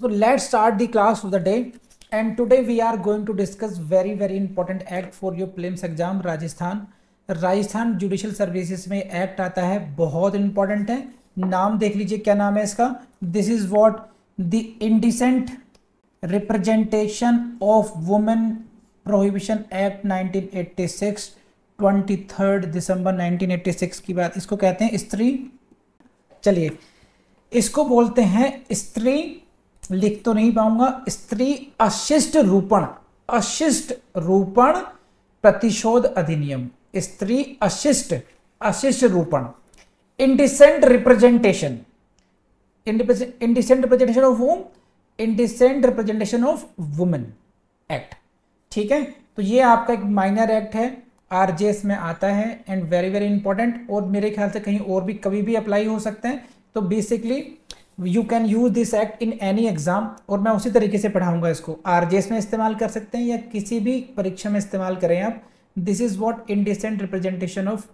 So let's start the class of the day, and today we are going to discuss very important act for your prelims exam Rajasthan judicial services में act आता है, बहुत important है। नाम देख लीजिए, क्या नाम है इसका। This is what the indecent representation of women prohibition act 1986, 23 दिसंबर 1986 की बात इसको कहते हैं स्त्री। चलिए, इसको बोलते हैं स्त्री, लिख तो नहीं पाऊंगा, स्त्री अशिष्ट रूपण प्रतिशोध अधिनियम। स्त्री अशिष्ट रूपण, indecent representation of women, indecent representation of women act. ठीक है, तो ये आपका एक माइनर एक्ट है, आरजेएस में आता है एंड वेरी इंपॉर्टेंट, और मेरे ख्याल से कहीं और भी कभी भी अप्लाई हो सकते हैं। तो basically you can use this act in any exam, और मैं उसी तरीके से पढ़ाऊंगा इसको। आरजेएस में इस्तेमाल कर सकते हैं या किसी भी परीक्षा में इस्तेमाल करें आप। This is what indecent representation of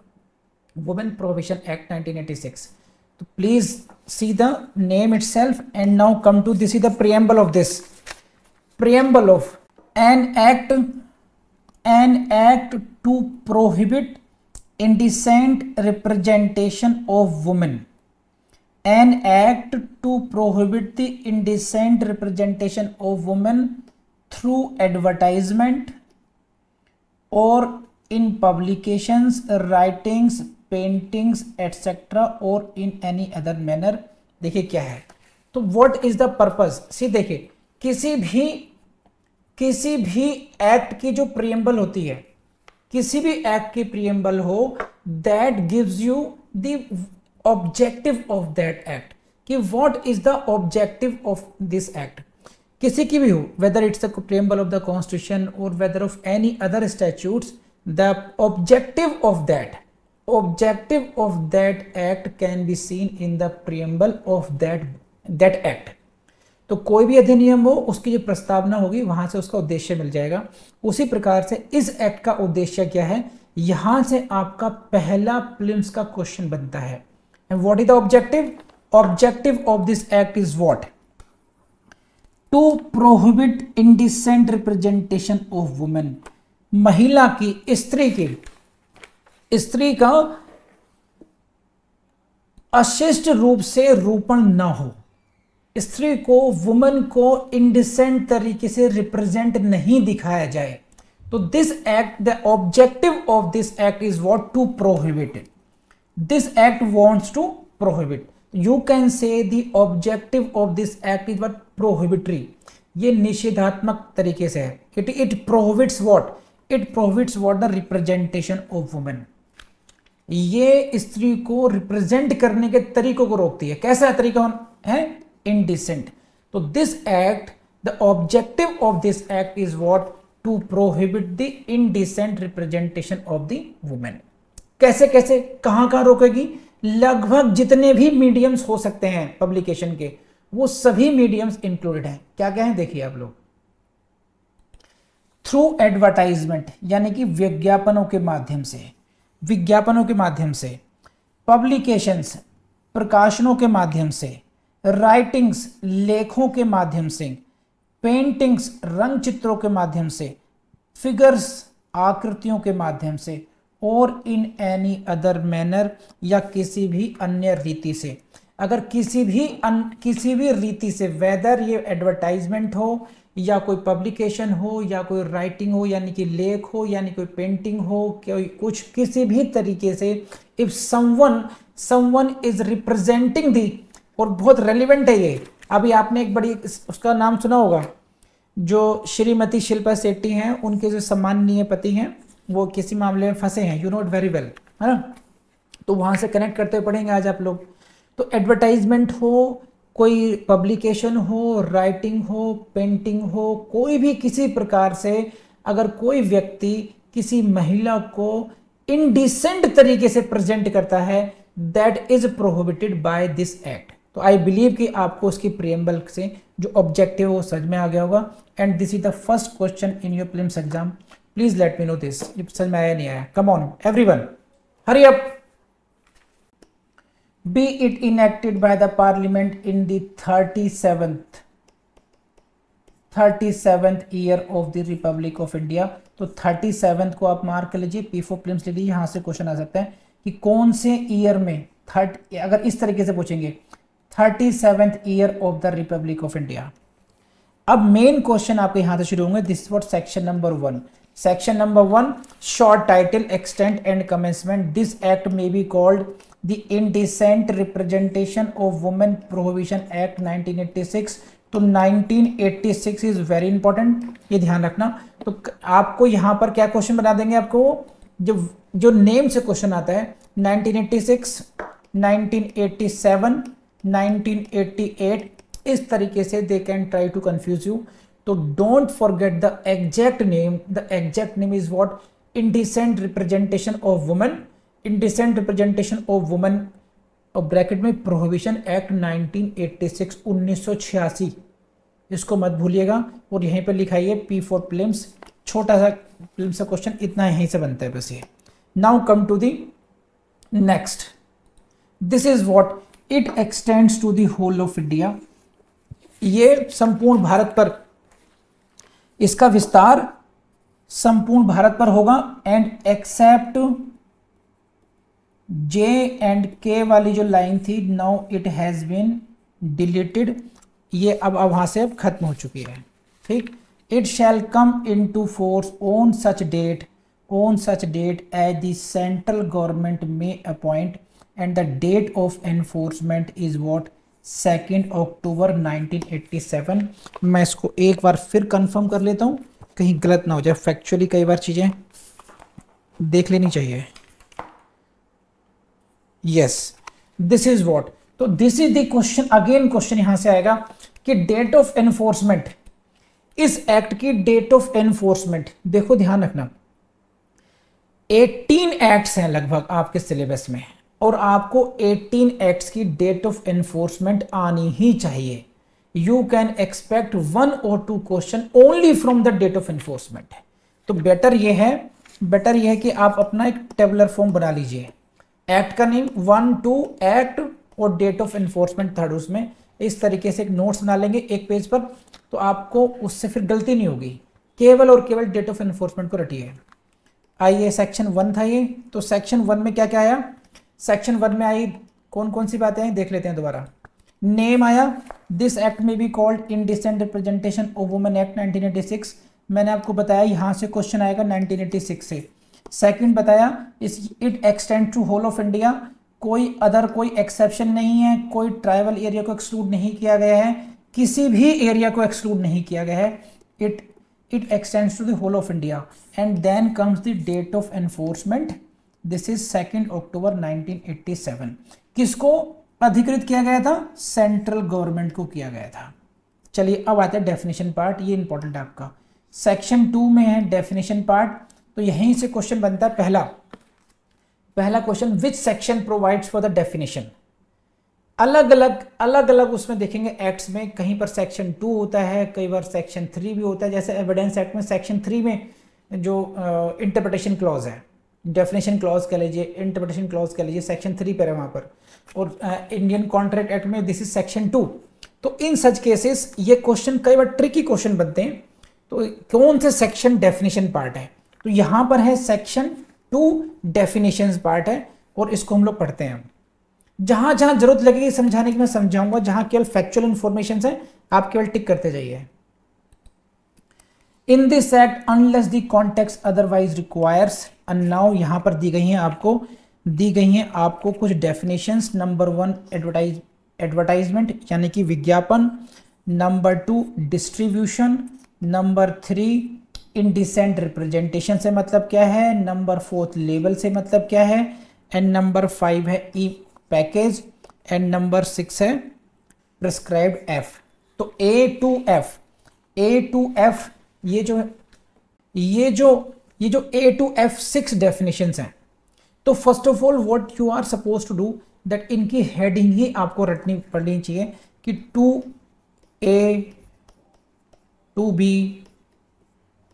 women prohibition act 1986। तो please see the name itself and now come to this is the preamble of this. Preamble of an act to prohibit indecent representation of women. An act to prohibit the indecent representation of women through advertisement or in publications, writings, paintings, etc. or in any other manner। देखिए क्या है, तो what is the purpose। सी देखिए, किसी भी act की जो preamble होती है, किसी भी एक्ट की प्रियम्बल हो, that gives you the objective of that act, कि what is the objective of this act. किसी की भी हो, whether it's the preamble of the constitution or whether of any other statutes, the objective of that act can be seen in the preamble of that act. तो कोई भी अधिनियम हो, उसकी जो प्रस्तावना होगी वहां से उसका उद्देश्य मिल जाएगा। उसी प्रकार से इस एक्ट का उद्देश्य क्या है, यहां से आपका पहला प्रीलिम्स का क्वेश्चन बनता है। And what is the objective? Objective of this act is what? To prohibit indecent representation of women। महिला की, स्त्री का अशिष्ट रूप से रूपण न हो, स्त्री को, वुमन को इंडिसेंट तरीके से रिप्रेजेंट नहीं दिखाया जाए। तो this act, the objective of this act is what? To prohibit it. This act wants to prohibit. You can say the objective of this act is what? Prohibitory। ये निषेधात्मक तरीके से है। It prohibits what? It prohibits what? The representation of women। ये स्त्री को represent करने के तरीकों को रोकती है। कैसा तरीका है? Indecent। तो this act, the objective of this act is what? To prohibit the indecent representation of the women। कैसे कहां रोकेगी? लगभग जितने भी मीडियम्स हो सकते हैं पब्लिकेशन के, वो सभी मीडियम्स इंक्लूडेड हैं। क्या हैं देखिए आप लोग। थ्रू एडवर्टाइजमेंट, यानी कि विज्ञापनों के माध्यम से, पब्लिकेशंस, प्रकाशनों के माध्यम से, राइटिंग्स, लेखों के माध्यम से, पेंटिंग्स, रंग चित्रों के माध्यम से, फिगर्स, आकृतियों के माध्यम से, और इन एनी अदर मैनर, या किसी भी अन्य रीति से। अगर किसी भी रीति से, वेदर ये एडवर्टाइजमेंट हो, या कोई पब्लिकेशन हो, या कोई राइटिंग हो, यानी कि लेख हो, यानी कोई पेंटिंग हो, कुछ किसी भी तरीके से, इफ समवन इज रिप्रेजेंटिंग दी, और बहुत रेलिवेंट है ये। अभी आपने एक बड़ी, उसका नाम सुना होगा, जो श्रीमती शिल्पा शेट्टी हैं, उनके जो सम्माननीय पति हैं, वो किसी मामले में फंसे हैं, यू नोट वेरी वेल, है ना। तो वहां से कनेक्ट करते हुए पढ़ेंगे आज आप लोग। तो एडवर्टाइजमेंट हो, कोई पब्लिकेशन हो, राइटिंग हो, पेंटिंग हो, कोई भी किसी प्रकार से अगर कोई व्यक्ति किसी महिला को इनडिसेंट तरीके से प्रेजेंट करता है, that is prohibited by this act. तो आई बिलीव कि आपको उसकी प्रियम्बल से जो ऑब्जेक्टिव वो समझ में आ गया होगा। And this is the first question in your prelims exam. Please let me no this, समझ में आया नहीं आया? कम on everyone, hurry up. Be it enacted by the Parliament in the 37th 37th year of the Republic of India. तो 37th को आप mark कर लीजिए, P for prelims ले लीजिए, यहाँ से क्वेश्चन आ सकता है कि कौन से ईयर में अगर इस तरीके से पूछेंगे 37th year of the Republic of India. अब मेन क्वेश्चन आपके यहां से शुरू होंगे। This what section number 1। Section number 1 short title extent and commencement. This act may be called the indecent representation of women prohibition act 1986। तो 1986 is very important, ये ध्यान रखना। तो आपको यहां पर क्या क्वेश्चन बना देंगे, आपको जो नेम से क्वेश्चन आता है 1986, 1987, 1988, इस तरीके से they can try to confuse you. तो don't forget the exact name. The exact name is what? Indecent representation of women, indecent representation of women और ब्रैकेट में प्रोहिबिशन एक्ट 1986, 1986। इसको मत भूलिएगा और यहीं पर लिखाइए P for prelims। छोटा सा प्रीलिम्स का क्वेश्चन इतना यहीं से बनता है बस ये। Now come to the next. This is what? It extends to the whole of India. ये संपूर्ण भारत पर, इसका विस्तार संपूर्ण भारत पर होगा। And except J and K वाली जो लाइन थी, now it has been deleted. ये अब वहां से अब खत्म हो चुकी है, ठीक। It shall come into force on such date as the central government may appoint and the date of enforcement is what? 2 October 1987। मैं इसको एक बार फिर कंफर्म कर लेता हूं, कहीं गलत ना हो जाए। फैक्चुअली कई बार चीजें देख लेनी चाहिए। Yes, this is what? तो this is the question. Again question यहां से आएगा कि डेट ऑफ एनफोर्समेंट, इस एक्ट की डेट ऑफ एनफोर्समेंट। देखो ध्यान रखना, 18 एक्ट्स हैं लगभग आपके सिलेबस में और आपको 18 एक्ट्स की डेट ऑफ एनफोर्समेंट आनी ही चाहिए। You can expect 1 or 2 question only from the date of enforcement. तो बेटर यह है कि आप अपना एक टेबुलर फॉर्म बना लीजिए। एक्ट का नेम 1, 2 एक्ट और डेट ऑफ एनफोर्समेंट थर्ड, उसमें इस तरीके से एक नोट्स बना लेंगे एक पेज पर, तो आपको उससे फिर गलती नहीं होगी। केवल और केवल डेट ऑफ एनफोर्समेंट को रटिए। आइए, सेक्शन 1 था ये। तो सेक्शन 1 में क्या क्या आया? सेक्शन 1 में आई कौन कौन सी बातें आई, देख लेते हैं दोबारा। नेम आया, दिस एक्ट में be called indecent representation of women act 1986। मैंने आपको बताया यहां से क्वेश्चन आएगा 1986 से। सेकंड बताया it extend to whole of India. कोई एक्सेप्शन नहीं है, कोई ट्राइबल एरिया को एक्सक्लूड नहीं किया गया है, किसी भी एरिया को एक्सक्लूड नहीं किया गया है। It extends to the whole of India. And then comes the date of enforcement. This is 2 October 1987। किसको अधिकृत किया गया था? सेंट्रल गवर्नमेंट को किया गया था। चलिए अब आते हैं डेफिनेशन पार्ट। ये इंपॉर्टेंट है आपका। सेक्शन 2 में है डेफिनेशन पार्ट। तो यहीं से क्वेश्चन बनता है पहला question, which section provides for the definition. अलग अलग उसमें देखेंगे एक्ट्स में, कहीं पर सेक्शन 2 होता है, कई बार सेक्शन 3 भी होता है। जैसे एविडेंस एक्ट में सेक्शन 3 में जो इंटरप्रिटेशन क्लॉज है, डेफिनेशन क्लॉज कह लीजिए, इंटरप्रिटेशन क्लॉज कह लीजिए, सेक्शन 3 पर है वहां पर। और इंडियन कॉन्ट्रैक्ट एक्ट में दिस इज सेक्शन 2। तो इन सच केसेस ये क्वेश्चन कई बार ट्रिकी क्वेश्चन बनते हैं। तो कौन से सेक्शन डेफिनेशन पार्ट है? तो यहां पर है सेक्शन 2 डेफिनेशंस पार्ट है और इसको हम लोग पढ़ते हैं। जहां जहां जरूरत लगेगी समझाने की मैं समझाऊंगा, जहां केवल फैक्चुअल इंफॉर्मेशन है आप केवल टिक करते जाइए। In this act unless the context otherwise requires. And now यहां पर दी गई हैं आपको कुछ डेफिनेशंस। नंबर 1 एडवर्टाइजमेंट यानी कि विज्ञापन, number 2 distribution, number 3 indecent representation से मतलब क्या है, नंबर 4 लेबल से मतलब क्या है, एंड नंबर 5 है ई पैकेज, एंड नंबर 6 है प्रिस्क्राइब्ड एफ। तो A to F ये जो A to F 6 डेफिनेशंस हैं। तो first of all what you are suppose to do that इनकी हेडिंग ही आपको पढ़नी चाहिए कि 2A 2B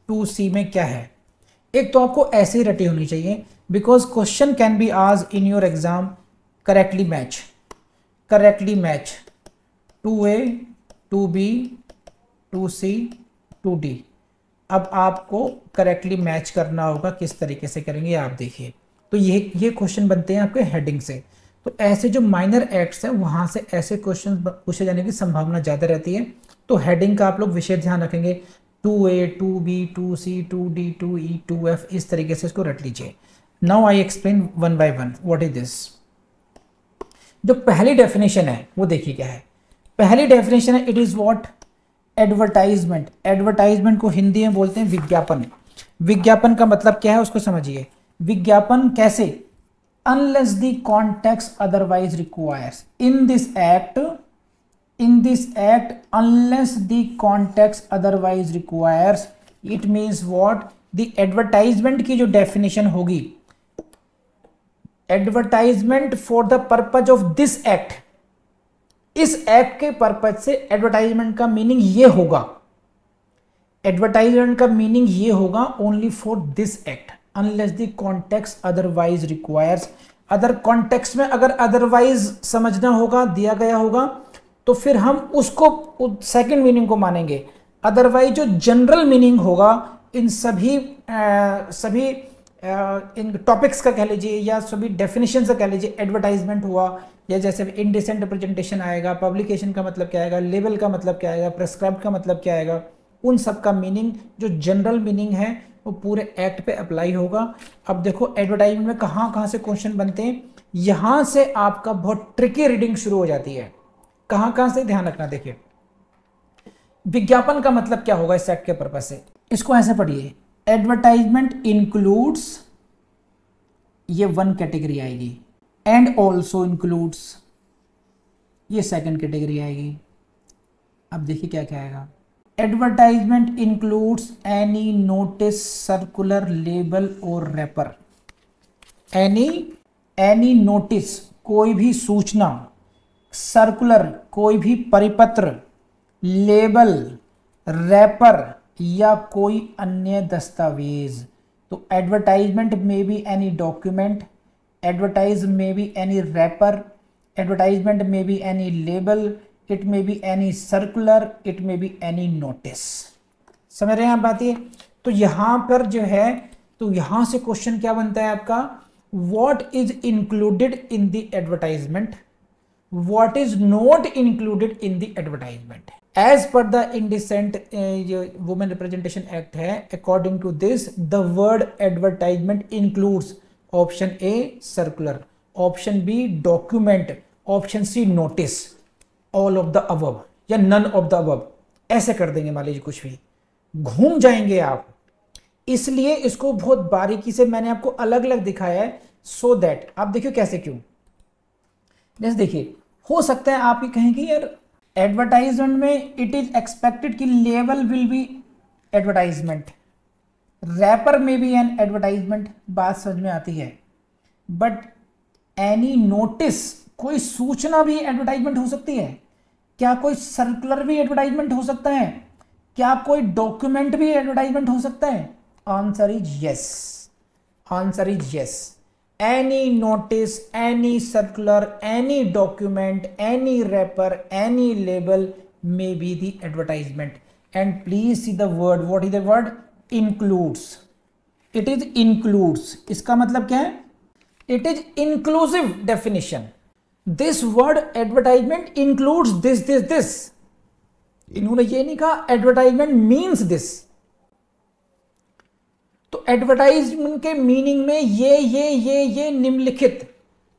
2C में क्या है। एक तो आपको ऐसे ही रटी होनी चाहिए, because question can be asked in your exam correctly match 2A 2B 2C 2D। अब आपको करेक्टली मैच करना होगा, किस तरीके से करेंगे आप देखिए। तो ये क्वेश्चन बनते हैं आपके हेडिंग से। तो ऐसे जो माइनर एक्ट्स हैं वहां से ऐसे क्वेश्चन पूछे जाने की संभावना ज़्यादा रहती है। तो हेडिंग का आप लोग विशेष ध्यान रखेंगे, 2A 2B 2C 2D 2E 2F, इस तरीके से इसको रट लीजिए। Now I explain one by one what is this. जो पहली डेफिनेशन है वो देखिए क्या है। पहली डेफिनेशन है, it is what, advertisement. Advertisement को हिंदी में बोलते हैं विज्ञापन। विज्ञापन का मतलब क्या है उसको समझिए। विज्ञापन कैसे, unless the context otherwise requires, in this act unless the context otherwise requires, it means what, the advertisement की जो definition होगी, advertisement for the purpose of this act, इस एक्ट के पर्पज से एडवर्टाइजमेंट का मीनिंग ये होगा, एडवर्टाइजमेंट का मीनिंग ये होगा only for this act unless the context otherwise requires. Other context में अगर अदरवाइज समझना होगा, दिया गया होगा, तो फिर हम उसको सेकंड मीनिंग को मानेंगे। अदरवाइज जो जनरल मीनिंग होगा इन सभी इन टॉपिक्स का कह लीजिए या सभी डेफिनेशन से कह लीजिए, एडवर्टाइजमेंट हुआ या जैसे इंडिसेंट रिप्रेजेंटेशन आएगा, पब्लिकेशन का मतलब क्या आएगा, लेबल का मतलब क्या आएगा, प्रेस्क्राइब का मतलब क्या आएगा, उन सब का मीनिंग जो जनरल मीनिंग है वो पूरे एक्ट पे अप्लाई होगा। अब देखो एडवर्टाइजमेंट में कहाँ कहाँ से क्वेश्चन बनते हैं, यहां से आपका बहुत ट्रिकी रीडिंग शुरू हो जाती है। कहां कहां से ध्यान रखना, देखिए विज्ञापन का मतलब क्या होगा इस एक्ट के पर्पज से, इसको ऐसे पढ़िए, एडवर्टाइजमेंट इंक्लूड्स, ये वन कैटेगरी आएगी, एंड ऑल्सो इंक्लूड्स, ये सेकंड कैटेगरी आएगी। अब देखिए क्या क्या आएगा, advertisement includes any notice, circular, label और रैपर। एनी नोटिस, कोई भी सूचना, सर्कुलर, कोई भी परिपत्र, लेबल, रैपर या कोई अन्य दस्तावेज। तो एडवर्टाइजमेंट में बी एनी डॉक्यूमेंट, एडवर्टाइज में बी एनी रैपर, एडवर्टाइजमेंट में बी एनी लेबल, इट में बी एनी सर्कुलर, इट में बी एनी नोटिस। समझ रहे हैं आप बात ये। तो यहां पर जो है, तो यहां से क्वेश्चन क्या बनता है आपका, what is included in the advertisement, what is not included in the advertisement as per the indecent women representation act है। according to this the word advertisement includes option A circular, option B document, option C notice, all of the above या none of the above, ऐसे कर देंगे मान लीजिए, कुछ भी घूम जाएंगे आप। इसलिए इसको बहुत बारीकी से मैंने आपको अलग अलग दिखाया है so that आप देखिए कैसे, क्यों, जैसे देखिए हो सकता है आप ये कहें कि यार एडवर्टाइजमेंट में इट इज एक्सपेक्टेड कि label will be advertisement, wrapper में भी एन एडवर्टाइजमेंट, बात समझ में आती है, बट एनी नोटिस, कोई सूचना भी एडवर्टाइजमेंट हो सकती है क्या, कोई सर्कुलर भी एडवर्टाइजमेंट हो सकता है क्या, कोई डॉक्यूमेंट भी एडवर्टाइजमेंट हो सकता है। Answer is yes, answer is yes, any notice, any circular, any document, any wrapper, any label may be the advertisement. And please see the word, what is the word, includes, it is includes, इसका मतलब क्या है, it is inclusive definition, this word advertisement includes this, इन्होंने ये नहीं कहा advertisement means this। तो advertisement के मीनिंग में ये निम्नलिखित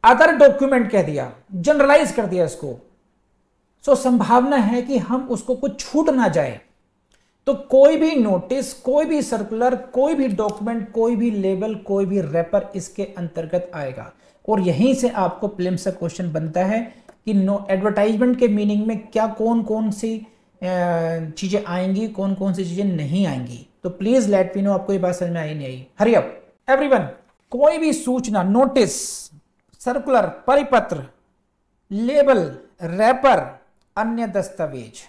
अदर डॉक्यूमेंट कह दिया, जनरलाइज कर दिया इसको। सो संभावना है कि हम उसको कुछ छूट ना जाए। तो कोई भी नोटिस, कोई भी सर्कुलर, कोई भी डॉक्यूमेंट, कोई भी लेबल, कोई भी रैपर इसके अंतर्गत आएगा। और यहीं से आपको प्रीलिम्स से क्वेश्चन बनता है कि एडवर्टाइजमेंट के मीनिंग में क्या कौन कौन सी चीजें आएंगी, कौन कौन सी चीजें नहीं आएंगी। तो प्लीज लेट मी नो आपको ये बात समझ में आई नहीं आई। Hurry up everyone. कोई भी सूचना, नोटिस, सर्कुलर, परिपत्र, लेबल, रैपर, अन्य दस्तावेज।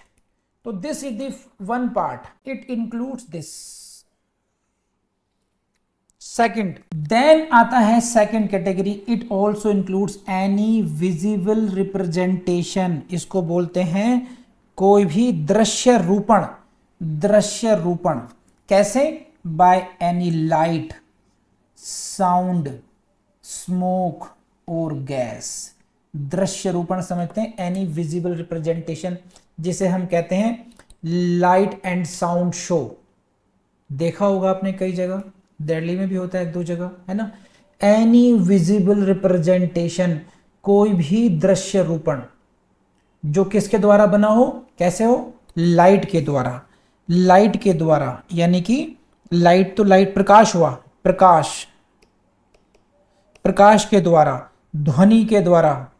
तो this is the one part, it includes this. Second, then आता है second category, it also includes any visible representation. इसको बोलते हैं कोई भी दृश्य रूपण, दृश्य रूपण। कैसे? By any light, sound, smoke और गैस। दृश्य रूपण समझते हैं, एनी विजिबल रिप्रेजेंटेशन, जिसे हम कहते हैं लाइट एंड साउंड शो। देखा होगा आपने कई जगह, दिल्ली में भी होता है एक दो जगह, है ना। एनी विजिबल रिप्रेजेंटेशन, कोई भी दृश्य रूपण जो किसके द्वारा बना हो, कैसे हो? लाइट के द्वारा। लाइट के द्वारा यानी कि लाइट तो लाइट प्रकाश हुआ, प्रकाश, प्रकाश के द्वारा, ध्वनि के द्वारा,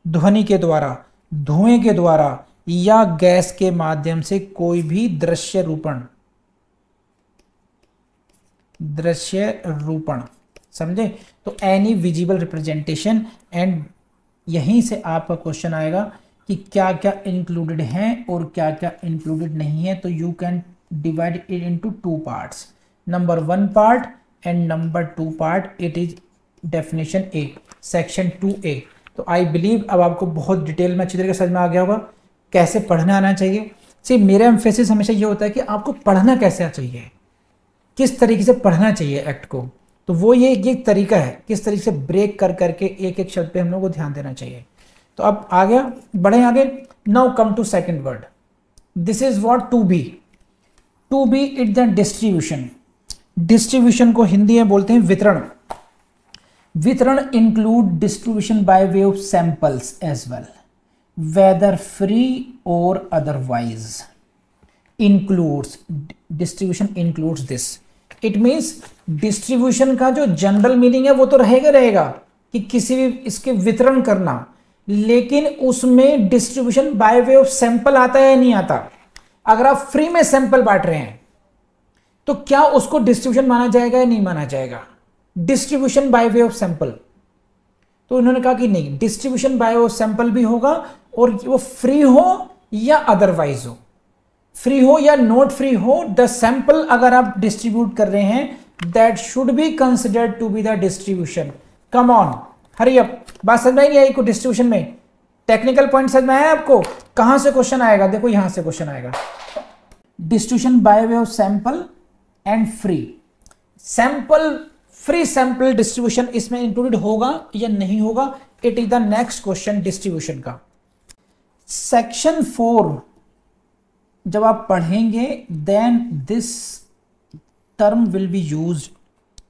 ध्वनि के द्वारा, धुएं के द्वारा या गैस के माध्यम से कोई भी दृश्य रूपण, दृश्य रूपण। समझे? तो एनी विजिबल रिप्रेजेंटेशन। एंड यहीं से आपका क्वेश्चन आएगा कि क्या क्या इंक्लूडेड हैं और क्या क्या इंक्लूडेड नहीं है। तो you can divide it into two parts, number 1 part and number 2 part. It is definition A, section 2A। तो आई बिलीव अब आपको बहुत डिटेल में अच्छी तरीके से समझ में आ गया होगा कैसे पढ़ना आना चाहिए। सी मेरा एम्फेसिस हमेशा ये होता है कि आपको पढ़ना कैसे चाहिए, किस तरीके से पढ़ना चाहिए एक्ट को। तो वो ये तरीका है, किस तरीके से ब्रेक कर करके एक एक शब्द पे हम लोग को ध्यान देना चाहिए। तो अब आ गया, बढ़े आगे। Now come to second word, this is what to be. To be it the distribution. Distribution को हिंदी में बोलते हैं वितरण। वितरण include distribution by way of samples as well, whether free or otherwise. Includes, distribution includes this. It means distribution का जो general meaning है वो तो रहेगा कि किसी भी इसके वितरण करना, लेकिन उसमें distribution by way of sample आता है या नहीं आता। अगर आप फ्री में सैंपल बांट रहे हैं तो क्या उसको डिस्ट्रीब्यूशन माना जाएगा या नहीं माना जाएगा? Distribution by way of sample. तो उन्होंने कहा कि नहीं, distribution by way of sample भी होगा और वो फ्री हो या अदरवाइज हो, फ्री हो या नॉट फ्री हो, द सैंपल अगर आप डिस्ट्रीब्यूट कर रहे हैं that should be considered to be the distribution. Come on, hurry up. बात समझ में नहीं आई को डिस्ट्रीब्यूशन में? टेक्निकल पॉइंट समझ में आया आपको? कहां से क्वेश्चन आएगा? देखो यहां से क्वेश्चन आएगा, distribution by way of sample and free. Sample, free sample distribution इसमें इंक्लूडेड होगा या नहीं होगा? It is the next question distribution का। सेक्शन 4 जब आप पढ़ेंगे then this term will be used.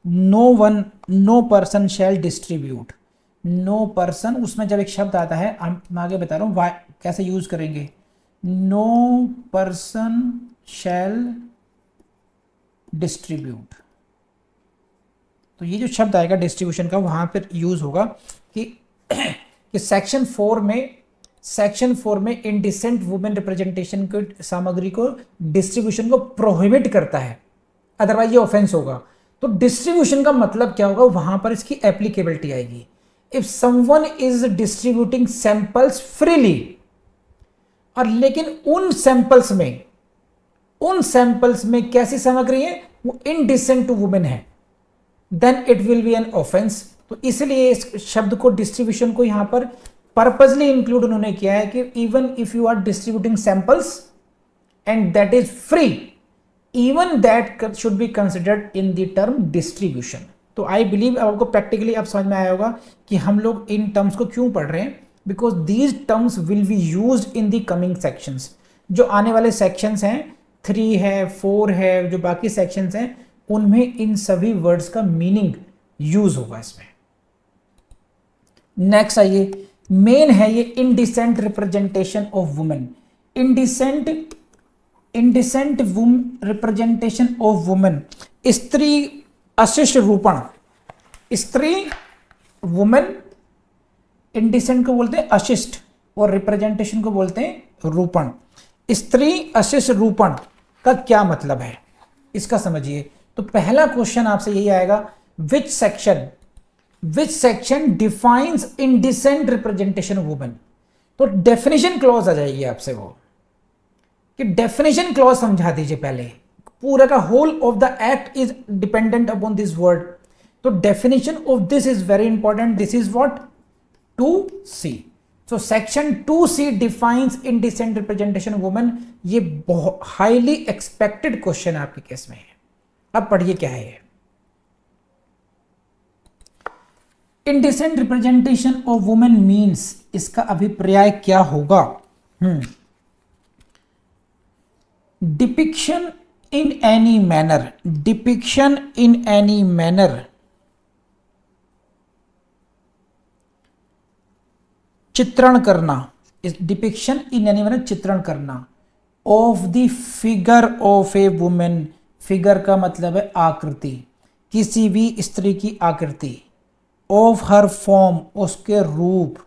No person shall distribute. No person, उसमें जब एक शब्द आता है, मैं आगे बता रहा हूं कैसे यूज करेंगे। नो पर्सन शैल डिस्ट्रीब्यूट, तो ये जो शब्द आएगा डिस्ट्रीब्यूशन का वहां पर यूज होगा कि सेक्शन 4 में इंडिसेंट वुमेन रिप्रेजेंटेशन की सामग्री को, डिस्ट्रीब्यूशन को प्रोहिबिट करता है, अदरवाइज ये ऑफेंस होगा। तो डिस्ट्रीब्यूशन का मतलब क्या होगा, वहां पर इसकी एप्लीकेबिलिटी आएगी। If someone is distributing samples freely, और लेकिन उन सैंपल्स में कैसी सामग्री है, वो इनडिसेंट टू वुमेन है, then it will be an offence. तो इसलिए इस शब्द को, डिस्ट्रीब्यूशन को यहां पर पर्पसली इंक्लूड उन्होंने किया है कि even if you are distributing samples and that is free, even that should be considered in the term distribution. तो आई बिलीव आपको प्रैक्टिकली अब समझ में आया होगा कि हम लोग इन टर्म्स को क्यों पढ़ रहे हैं, because these terms will be used in the coming sections. जो आने वाले सेक्शंस हैं, 3 है, 4 है, जो बाकी सेक्शंस हैं, उनमें इन सभी वर्ड्स का मीनिंग यूज होगा इसमें। नेक्स्ट आइए, मेन है ये indecent representation of women. Indecent representation of women, स्त्री अशिष्ट रूपण। स्त्री, वुमेन, इनडिसेंट को बोलते हैं अशिष्ट और रिप्रेजेंटेशन को बोलते हैं रूपण। स्त्री अशिष्ट रूपण का क्या मतलब है, इसका समझिए। तो पहला क्वेश्चन आपसे यही आएगा, which section defines indecent representation of women. तो डेफिनेशन क्लॉज आ जाएगी आपसे वो, कि डेफिनेशन क्लॉज समझा दीजिए पहले। पूरा का whole of the act is dependent upon this word. तो definition of this is very important. This is what, to see. तो section 2C defines indecent representation women, ये बहुत हाईली एक्सपेक्टेड क्वेश्चन आपके केस में है। अब पढ़िए क्या है ये। Indecent representation of women means, इसका अभिप्राय क्या होगा? Depiction in any manner, depiction in any manner, चित्रण करना, इस डिपिक्शन इन एनी मैनर चित्रण करना, of the figure of A women, figure का मतलब है आकृति, किसी भी स्त्री की आकृति, ऑफ हर फॉर्म उसके रूप,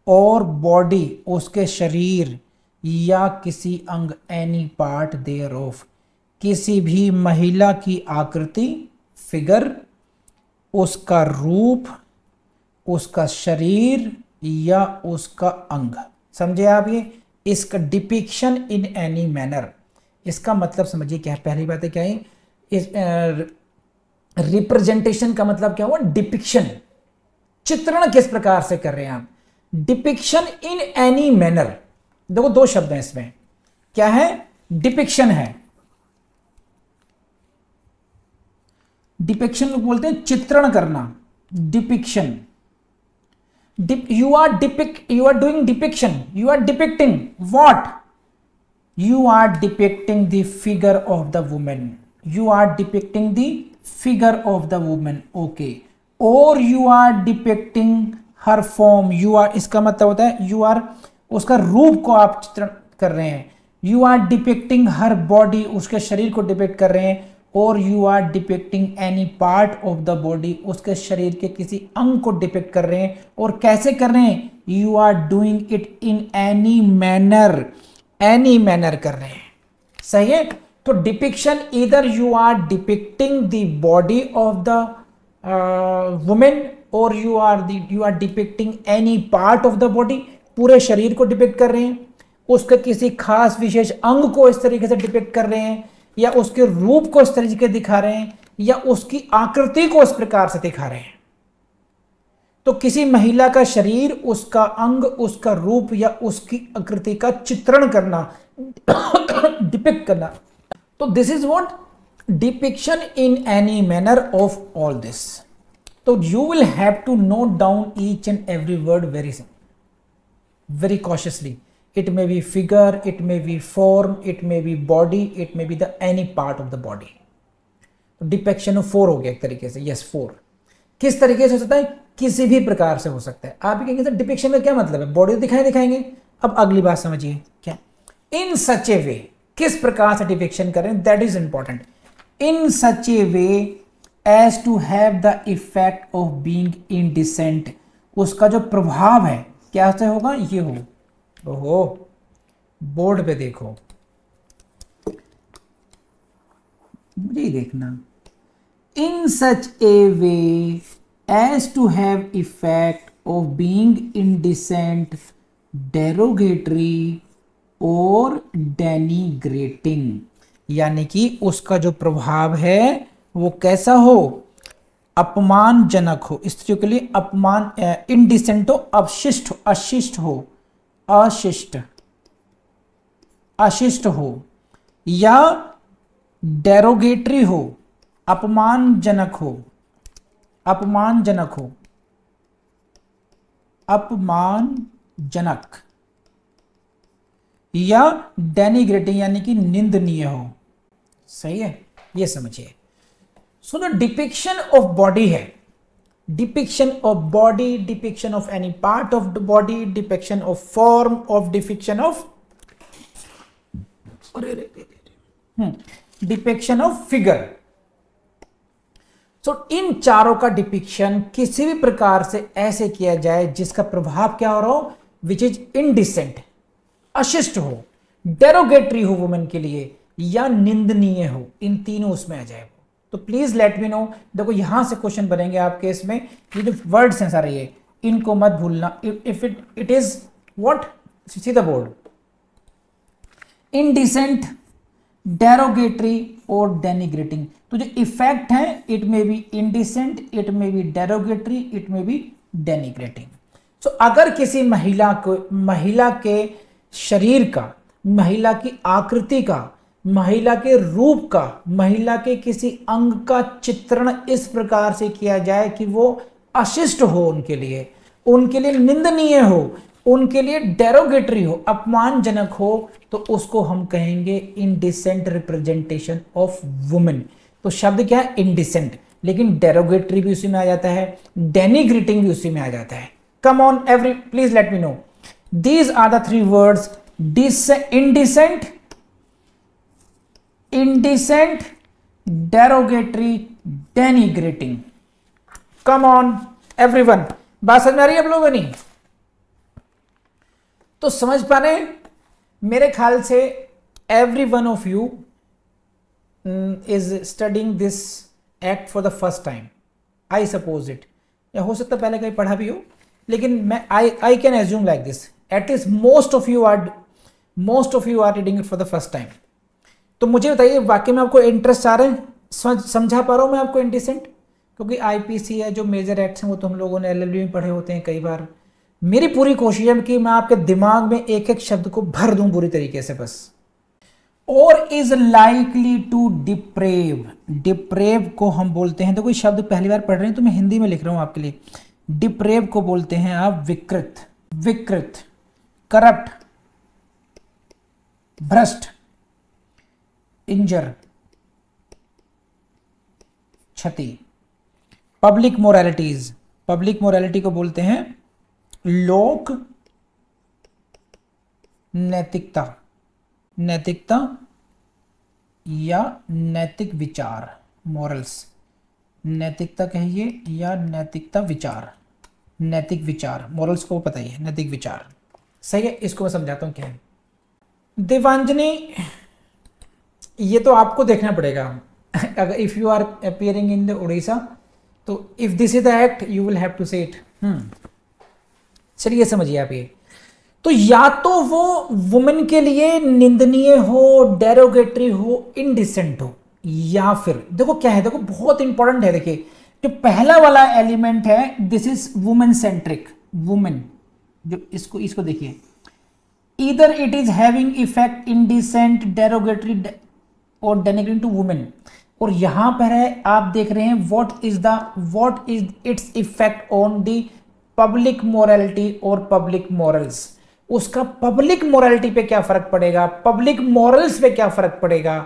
और बॉडी उसके शरीर, या किसी अंग, एनी पार्ट देयर ऑफ, किसी भी महिला की आकृति, फिगर, उसका रूप, उसका शरीर या उसका अंग। समझे आप ये? इसका डिपिक्शन इन एनी मैनर, इसका मतलब समझिए क्या है। पहली बात है क्या है, इस रिप्रेजेंटेशन का मतलब क्या हुआ? डिपिक्शन, चित्रण किस प्रकार से कर रहे हैं आप। डिपिक्शन इन एनी मैनर, देखो दो शब्द हैं इसमें, क्या है? डिपिक्शन है, डिपिक्शन लोग बोलते हैं चित्रण करना, depiction. You are doing depiction, you are depicting what? You are depicting the figure of the woman, you are depicting the figure of the woman, okay, or you are depicting her form, you are, इसका मतलब होता है you are, उसका रूप को आप चित्रण कर रहे हैं, you are depicting her body, उसके शरीर को डिपिक्ट कर रहे हैं, और you are depicting any part of the body, उसके शरीर के किसी अंग को डिपिक्ट कर रहे हैं। और कैसे कर रहे हैं? You are doing it in any manner, any manner कर रहे हैं। सही है? तो डिपिक्शन, इधर you are depicting the body of the women, और you are depicting any part of the body, पूरे शरीर को डिपिक्ट कर रहे हैं, उसके किसी खास विशेष अंग को इस तरीके से डिपिक्ट कर रहे हैं, या उसके रूप को इस तरीके दिखा रहे हैं, या उसकी आकृति को इस प्रकार से दिखा रहे हैं। तो किसी महिला का शरीर, उसका अंग, उसका रूप या उसकी आकृति का चित्रण करना, डिपिक्ट करना। तो this is what depiction in any manner of all this. तो you will have to note down each and every word very cautiously. It may be figure, it may be form, it may be body, it may be the any part of the body. Depiction of 4 हो गया एक तरीके से। Yes 4 किस तरीके से हो सकता है? किसी भी प्रकार से हो सकता है। आप कहेंगे सर डिपिक्शन का क्या मतलब है? बॉडी दिखाएंगे। अब अगली बात समझिए क्या, इन सच ए वे, किस प्रकार से डिपिक्शन करें, that is important. In such a way as to have the effect of being indecent, उसका जो प्रभाव है क्या से होगा? ये हो, ओहो बोर्ड पे देखो, मुझे ही देखना। In such a way as to have effect of being indecent, derogatory और डेनिग्रेटिंग, यानी कि उसका जो प्रभाव है वो कैसा हो? अपमानजनक हो, स्त्रियों के लिए अपमान, इनडिसेंट हो, अशिष्ट हो, अशिष्ट हो, या डेरोगेटरी हो, अपमानजनक हो, या डेनिग्रेटिंग यानी कि निंदनीय हो। सही है, ये समझिए। So the depiction of body है, depiction of body, depiction of any part of the body, depiction of form of, depiction of depiction of figure. So इन चारों का डिपिक्शन किसी भी प्रकार से ऐसे किया जाए जिसका प्रभाव क्या हो रहा हो? विच इज इनडिसेंट, अशिष्ट हो, डेरोगेटरी हो वुमेन के लिए, या निंदनीय हो, इन तीनों उसमें आ जाए। तो प्लीज लेट मी नो। देखो यहां से क्वेश्चन बनेंगे आपके, इसमें ये जो वर्ड्स हैं सारे ये, इनको मत भूलना। If it is what, see the board, indecent, derogatory और डेनिग्रेटिंग। तो जो इफेक्ट है, it may be indecent, it may be derogatory, it may be denigrating. So अगर किसी महिला के शरीर का, महिला की आकृति का, महिला के रूप का, महिला के किसी अंग का चित्रण इस प्रकार से किया जाए कि वो अशिष्ट हो, उनके लिए निंदनीय हो, उनके लिए डेरोगेटरी हो, अपमानजनक हो, तो उसको हम कहेंगे इनडिसेंट रिप्रेजेंटेशन ऑफ वुमेन। तो शब्द क्या है? इनडिसेंट, लेकिन डेरोगेटरी भी उसी में आ जाता है, डेनिग्रेटिंग भी उसी में आ जाता है। Come on every, please let me know, these are the three words, indecent, indecent, derogatory, denigrating. Come on everyone, बात समझ में आ रही है आप लोगों? नहीं तो समझ पा रहे हैं? मेरे ख्याल से every one of you is studying this act for the first time, I suppose it, या हो सकता पहले कहीं पढ़ा भी हो, लेकिन मैं I can assume like this, at least most of you are reading it for the first time. तो मुझे बताइए, वाकई में आपको इंटरेस्ट आ रहा है? समझा पा रहा हूं मैं आपको इंडिसेंट? क्योंकि आईपीसी है, जो मेजर एक्ट्स हैं वो तो हम लोगों ने एलएलबी में पढ़े होते हैं कई बार। मेरी पूरी कोशिश है कि मैं आपके दिमाग में एक एक शब्द को भर दूं पूरी तरीके से बस। और is likely to deprave, deprave को हम बोलते हैं, तो कोई शब्द पहली बार पढ़ रहे हैं तो मैं हिंदी में लिख रहा हूं आपके लिए। डिप्रेव को बोलते हैं आप विकृत, विकृत, करप्ट, भ्रष्ट, इंजर, क्षति। पब्लिक मोरालिटीज, पब्लिक मोरालिटी को बोलते हैं लोक नैतिकता, नैतिकता या नैतिक विचार, मॉरल्स, नैतिकता कहिए या नैतिकता विचार, नैतिक विचार, मॉरल्स को पता ही है, नैतिक विचार। सही है, इसको मैं समझाता हूं क्या है। देवांजनी, ये तो आपको देखना पड़ेगा अगर if you are appearing in the Orissa, तो if this is the act you will have to say it. चलिए समझिए आप ये। तो या तो वो वुमेन के लिए निंदनीय हो, डेरोगेटरी हो, इनडिसेंट हो, या फिर देखो क्या है, देखो बहुत इंपॉर्टेंट है। देखिए जो पहला वाला एलिमेंट है, this is women centric, women, जो इसको देखिए, either it is having effect indecent, derogatory or denigrating to women, और यहां पर है आप देख रहे हैं what is its effect on the public morality और public morals। उसका पब्लिक मोरालिटी पे क्या फर्क पड़ेगा, पब्लिक मॉरल्स पे क्या फर्क पड़ेगा,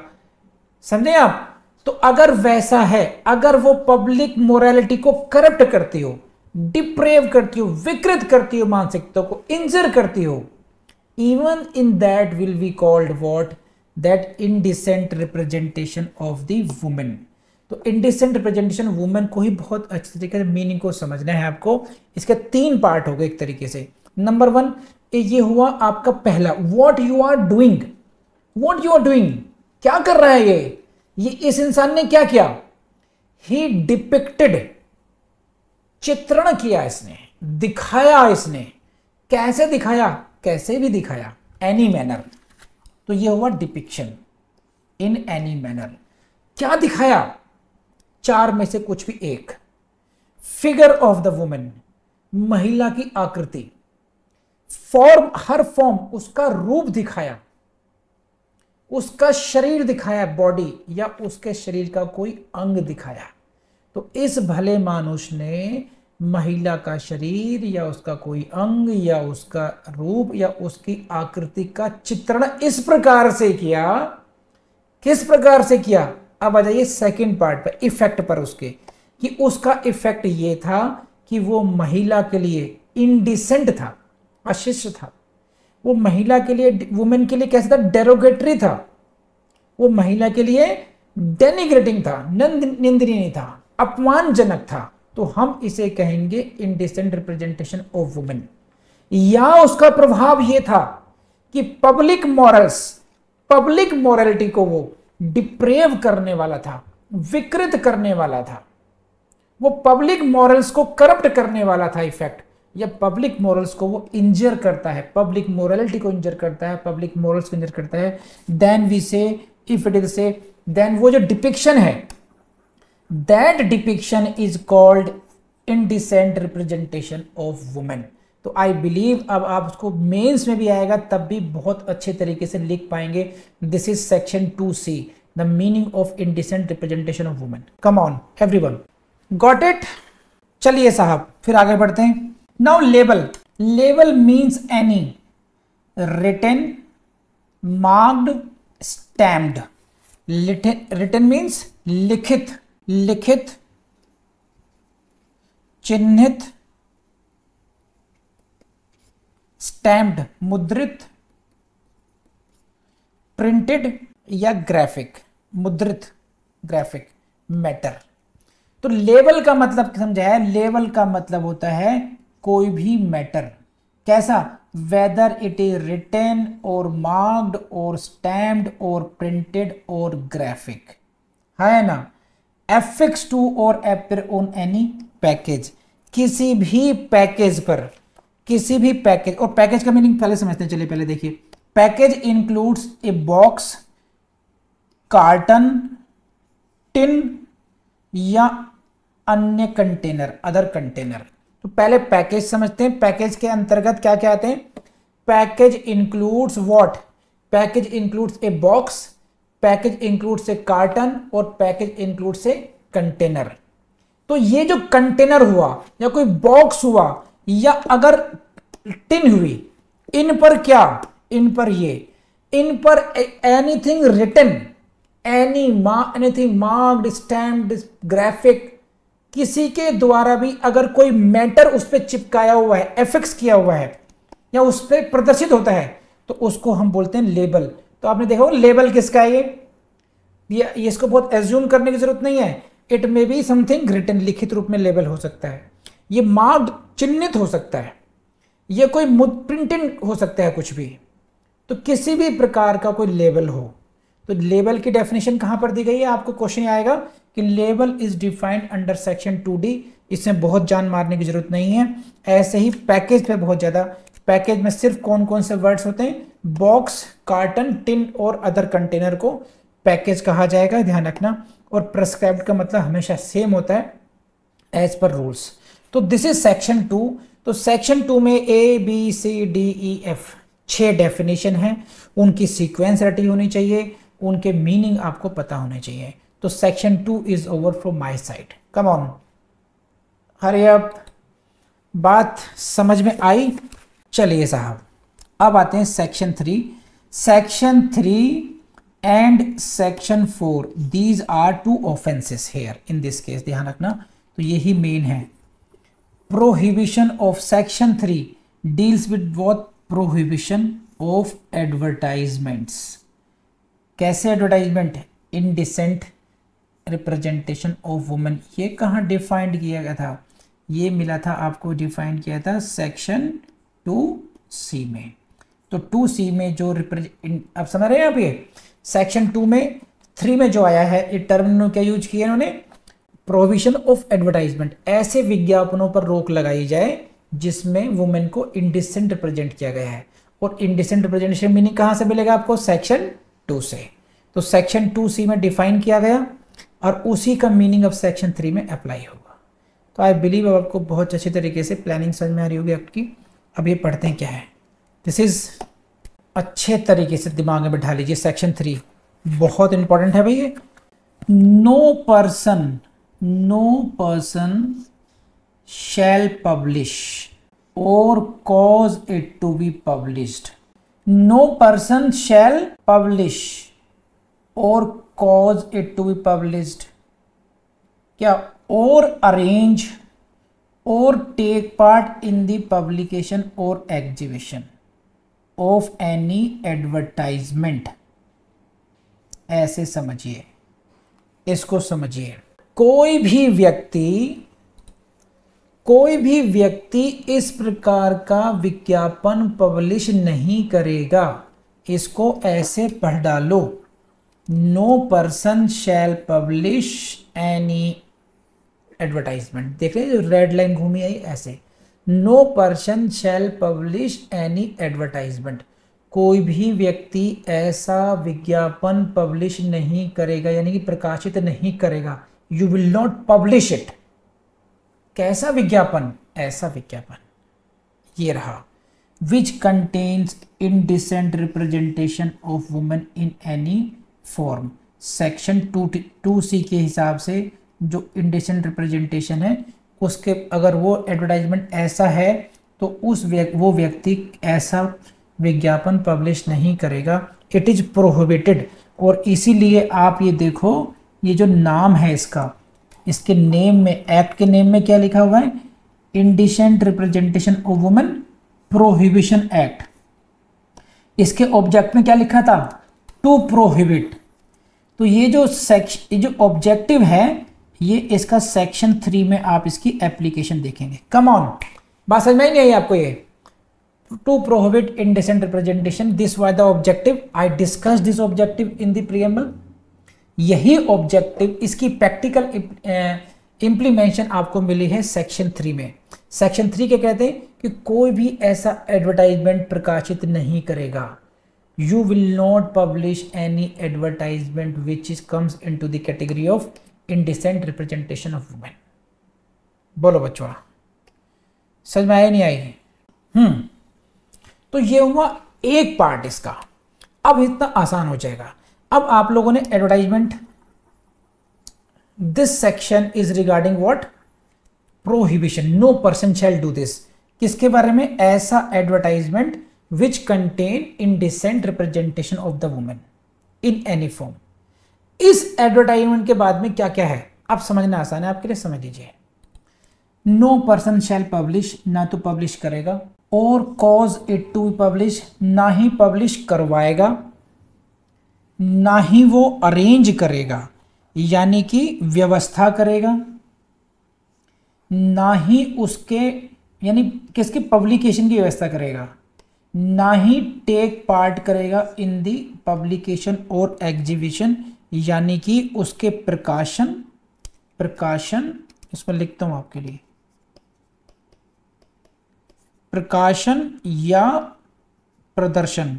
समझे आप? तो अगर वैसा है, अगर वो पब्लिक मोरालिटी को करप्ट करती हो, डिप्रेव करती हो, विकृत करती हो, मानसिकता को इंजर करती हो, even in that will be called what, that indecent representation of the woman। तो indecent representation woman को ही बहुत अच्छे तरीके से मीनिंग को समझना है आपको। इसके तीन पार्ट हो गए एक तरीके से। नंबर वन, ये हुआ आपका पहला, what you are doing, what you are doing, क्या कर रहा है ये इस इंसान ने क्या किया, he depicted, चित्रण किया इसने, दिखाया इसने, कैसे दिखाया, कैसे भी दिखाया, एनी मैनर, तो ये हुआ डिपिक्शन, इन एनी मैनर। क्या दिखाया? चार में से कुछ भी एक। फिगर ऑफ द वुमेन, महिला की आकृति, फॉर्म, हर फॉर्म, उसका रूप दिखाया, उसका शरीर दिखाया, बॉडी, या उसके शरीर का कोई अंग दिखाया। तो इस भले मानुष ने महिला का शरीर या उसका कोई अंग या उसका रूप या उसकी आकृति का चित्रण इस प्रकार से किया। किस प्रकार से किया? अब आ जाइए सेकेंड पार्ट पर, इफेक्ट पर उसके, कि उसका इफेक्ट ये था कि वो महिला के लिए इनडिसेंट था, अशिष्ट था। वो महिला के लिए, वुमेन के लिए कैसा था? डेरोगेटरी था। वो महिला के लिए डेनिग्रेटिंग था, निंदनीय था, अपमानजनक था। तो हम इसे कहेंगे इनडिसेंट रिप्रेजेंटेशन ऑफ वुमेन। या उसका प्रभाव यह था कि पब्लिक मॉरल्स, पब्लिक मॉरलिटी को वो डिप्रेव करने वाला था, विकृत करने वाला था, वो पब्लिक मॉरल्स को करप्ट करने वाला था इफेक्ट, या पब्लिक मॉरल्स को वो इंजर करता है, पब्लिक मोरालिटी को इंजर करता है, पब्लिक मॉरल्स को इंजर करता है। देन वी से, इफ इट इज से, देन वो जो डिपिक्शन है, that depiction is called indecent representation of women। तो आई बिलीव अब आप उसको मेंस में भी आएगा तब भी बहुत अच्छे तरीके से लिख पाएंगे। This is section 2C, the meaning of indecent representation of women. Come on everyone, got it? चलिए साहब फिर आगे बढ़ते हैं। Now label, label means any written, marked, stamped. Written means लिखित, लिखित, चिन्हित, स्टैम्प्ड मुद्रित, प्रिंटेड या ग्राफिक, मुद्रित, ग्राफिक, मैटर। तो लेबल का मतलब समझा है, लेबल का मतलब होता है कोई भी मैटर। कैसा? वेदर इट इज रिटन और मार्क्ड और स्टैम्प्ड और प्रिंटेड और ग्राफिक, है ना। एफिक्स टू और अपीयर ऑन एनी पैकेज, किसी भी पैकेज पर, किसी भी पैकेज। और पैकेज का मीनिंग पहले समझते हैं, चलिए पहले देखिए। Package includes a box, carton, tin या अन्य कंटेनर, अदर कंटेनर। तो पहले पैकेज समझते हैं। पैकेज के अंतर्गत क्या क्या आते हैं? Package includes what? Package includes a box, package includes A carton और पैकेज इंक्लूड्स ए कंटेनर। तो ये जो कंटेनर हुआ या कोई बॉक्स हुआ या अगर टिन हुई, इन पर क्या? इन पर ये, इन पर anything written, anything marked, stamped, graphic, किसी के द्वारा भी अगर कोई मैटर उस पर चिपकाया हुआ है, एफिक्स किया हुआ है या उस पर प्रदर्शित होता है तो उसको हम बोलते हैं लेबल। तो आपने देखा लेबल किसका है? ये इसको बहुत एज्यूम करने की जरूरत नहीं है। It may be something written, लिखित रूप में लेबल हो सकता है। ये मार्क्ड, चिन्हित हो सकता है। ये कोई प्रिंटेड हो सकता है, कुछ भी। तो किसी भी प्रकार का कोई लेबल हो। तो लेबल की डेफिनेशन कहां पर दी गई है? आपको क्वेश्चन आएगा कि label is defined under section 2D। इसमें बहुत जान मारने की जरूरत नहीं है। ऐसे ही पैकेज पे बहुत ज्यादा, पैकेज में सिर्फ कौन कौन से वर्ड्स होते हैं? बॉक्स, कार्टन, टिन और अदर कंटेनर को पैकेज कहा जाएगा, ध्यान रखना। और प्रेस्क्राइब्ड का मतलब हमेशा सेम होता है, एज पर रूल्स। तो दिस इज सेक्शन 2। तो सेक्शन 2 में ABCDEF 6 डेफिनेशन है। उनकी सीक्वेंस रटी होनी चाहिए, उनके मीनिंग आपको पता होने चाहिए। तो section 2 is over from my side. Come on, hurry up. बात समझ में आई? चलिए साहब अब आते हैं section 3। Section 3 and section 4, these are 2 offences here in this case, ध्यान रखना। तो यही मेन है। Prohibition of section 3 deals with what? Prohibition of advertisements. कैसे advertisement? Indecent representation of women. ये कहाँ डिफाइंड किया गया था? ये मिला था आपको, डिफाइन किया था सेक्शन 2C में। तो 2C में जो अब समझ रहे हैं आप? ये सेक्शन 2 में 3 में जो आया है, ये टर्म क्या यूज किया इन्होंने? Prohibition of advertisement. ऐसे विज्ञापनों पर रोक लगाई जाए जिसमें वुमेन को इंडिसेंट रिप्रेजेंट किया गया है। और इंडिसेंट रिप्रेजेंटेशन मीनिंग कहां से मिलेगा आपको? सेक्शन 2 से। तो सेक्शन 2C में डिफाइन किया गया और उसी का मीनिंग अब सेक्शन 3 में अप्लाई होगा। तो आई बिलीव अब आपको बहुत अच्छे तरीके से प्लानिंग समझ में आ रही होगी आपकी। अब ये पढ़ते हैं क्या है। दिस इज अच्छे तरीके से दिमाग में बैठा लीजिए। सेक्शन 3 बहुत इंपॉर्टेंट है भाई ये। No person shall publish or cause it to be published. No person shall publish or cause it to be published. क्या? Or arrange or take part in the publication or exhibition of any advertisement. ऐसे समझिए, इसको समझिए। कोई भी व्यक्ति इस प्रकार का विज्ञापन पब्लिश नहीं करेगा। इसको ऐसे पढ़ डालो, no person shall publish any advertisement. देख रहे हैं रेड लाइन घूमी आई ऐसे, no person shall publish any advertisement. कोई भी व्यक्ति ऐसा विज्ञापन पब्लिश नहीं करेगा, यानी कि प्रकाशित नहीं करेगा। You will not publish it. कैसा विज्ञापन? ऐसा विज्ञापन। ये रहा, विच contains indecent representation of women in any form. Section 2C के हिसाब से जो इनडिसेंट रिप्रेजेंटेशन है उसके, अगर वो एडवर्टाइजमेंट ऐसा है तो वो व्यक्ति ऐसा विज्ञापन पब्लिश नहीं करेगा। It is prohibited. और इसीलिए आप ये देखो, ये जो नाम है इसका, इसके नेम में, एक्ट के नेम में क्या लिखा हुआ है, indecent representation of women prohibition act. इसके ऑब्जेक्ट में क्या लिखा था, टू प्रोहिबिट। तो ये जो ऑब्जेक्टिव है, ये इसका सेक्शन 3 में आप इसकी एप्लीकेशन देखेंगे। कम ऑन, बात समझ में नहीं आई आपको? ये to prohibit indecent representation, this was the objective. I discuss this objective in the preamble. यही ऑब्जेक्टिव, इसकी प्रैक्टिकल इंप्लीमेंशन आपको मिली है सेक्शन 3 में। सेक्शन 3 क्या कहते हैं कि कोई भी ऐसा एडवर्टाइजमेंट प्रकाशित नहीं करेगा। You will not publish any advertisement which is comes into the category of indecent representation of women. बोलो बच्चों, समझ में आया नहीं आई? तो ये हुआ एक पार्ट इसका। अब इतना आसान हो जाएगा। अब आप लोगों ने advertisement, this section is regarding what, prohibition. No person shall do this. किसके बारे में? ऐसा advertisement which contain indecent representation of the women in any form. इस एडवर्टाइजमेंट के बाद में क्या क्या है, अब समझना आसान है आपके लिए, समझ लीजिए। नो पर्सन शैल पब्लिश, ना तो पब्लिश करेगा, और cause it to be publish, ना ही पब्लिश करवाएगा, ना ही वो अरेंज करेगा यानी कि व्यवस्था करेगा, ना ही उसके यानी किसकी पब्लिकेशन की व्यवस्था करेगा, ना ही टेक पार्ट करेगा इन दी पब्लिकेशन और एग्जीबिशन यानी कि उसके प्रकाशन इसमें लिखता हूं आपके लिए, प्रकाशन या प्रदर्शन,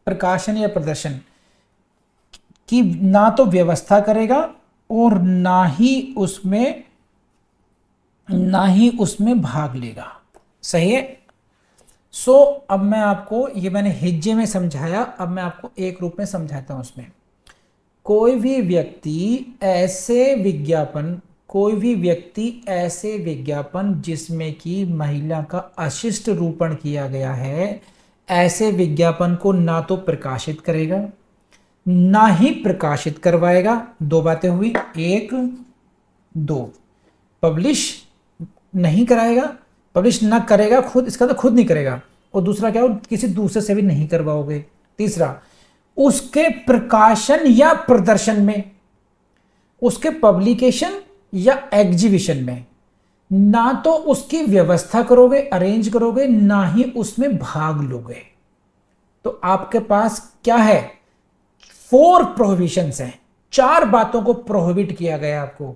प्रकाशन या प्रदर्शन की ना तो व्यवस्था करेगा और ना ही उसमें भाग लेगा। सही है? सो अब मैं आपको, ये मैंने हिज्जे में समझाया, अब मैं आपको एक रूप में समझाता हूं। उसमें कोई भी व्यक्ति ऐसे विज्ञापन जिसमें कि महिला का अशिष्ट रूपण किया गया है, ऐसे विज्ञापन को ना तो प्रकाशित करेगा, ना ही प्रकाशित करवाएगा। दो बातें हुई। एक, दो, पब्लिश नहीं कराएगा, पब्लिश ना करेगा खुद, इसका तो खुद नहीं करेगा, और दूसरा क्या हो, किसी दूसरे से भी नहीं करवाओगे। तीसरा, उसके प्रकाशन या प्रदर्शन में, उसके पब्लिकेशन या एग्जीबिशन में ना तो उसकी व्यवस्था करोगे, अरेंज करोगे, ना ही उसमें भाग लोगे। तो आपके पास क्या है, 4 प्रोहिबिशंस हैं, 4 बातों को प्रोहिबिट किया गया आपको।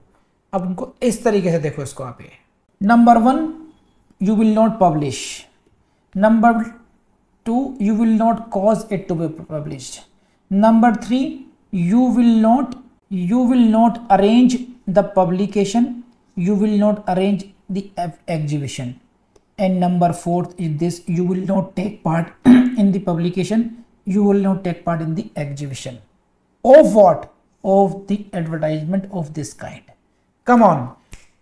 अब उनको इस तरीके से देखो इसको आप। ये number 1, you will not publish. Number 2, you will not cause it to be published. Number 3, you will not arrange the publication, you will not arrange the exhibition. And number 4 is this, you will not take part in the publication, you will not take part in the exhibition. Of what? Of the advertisement of this kind. Come on.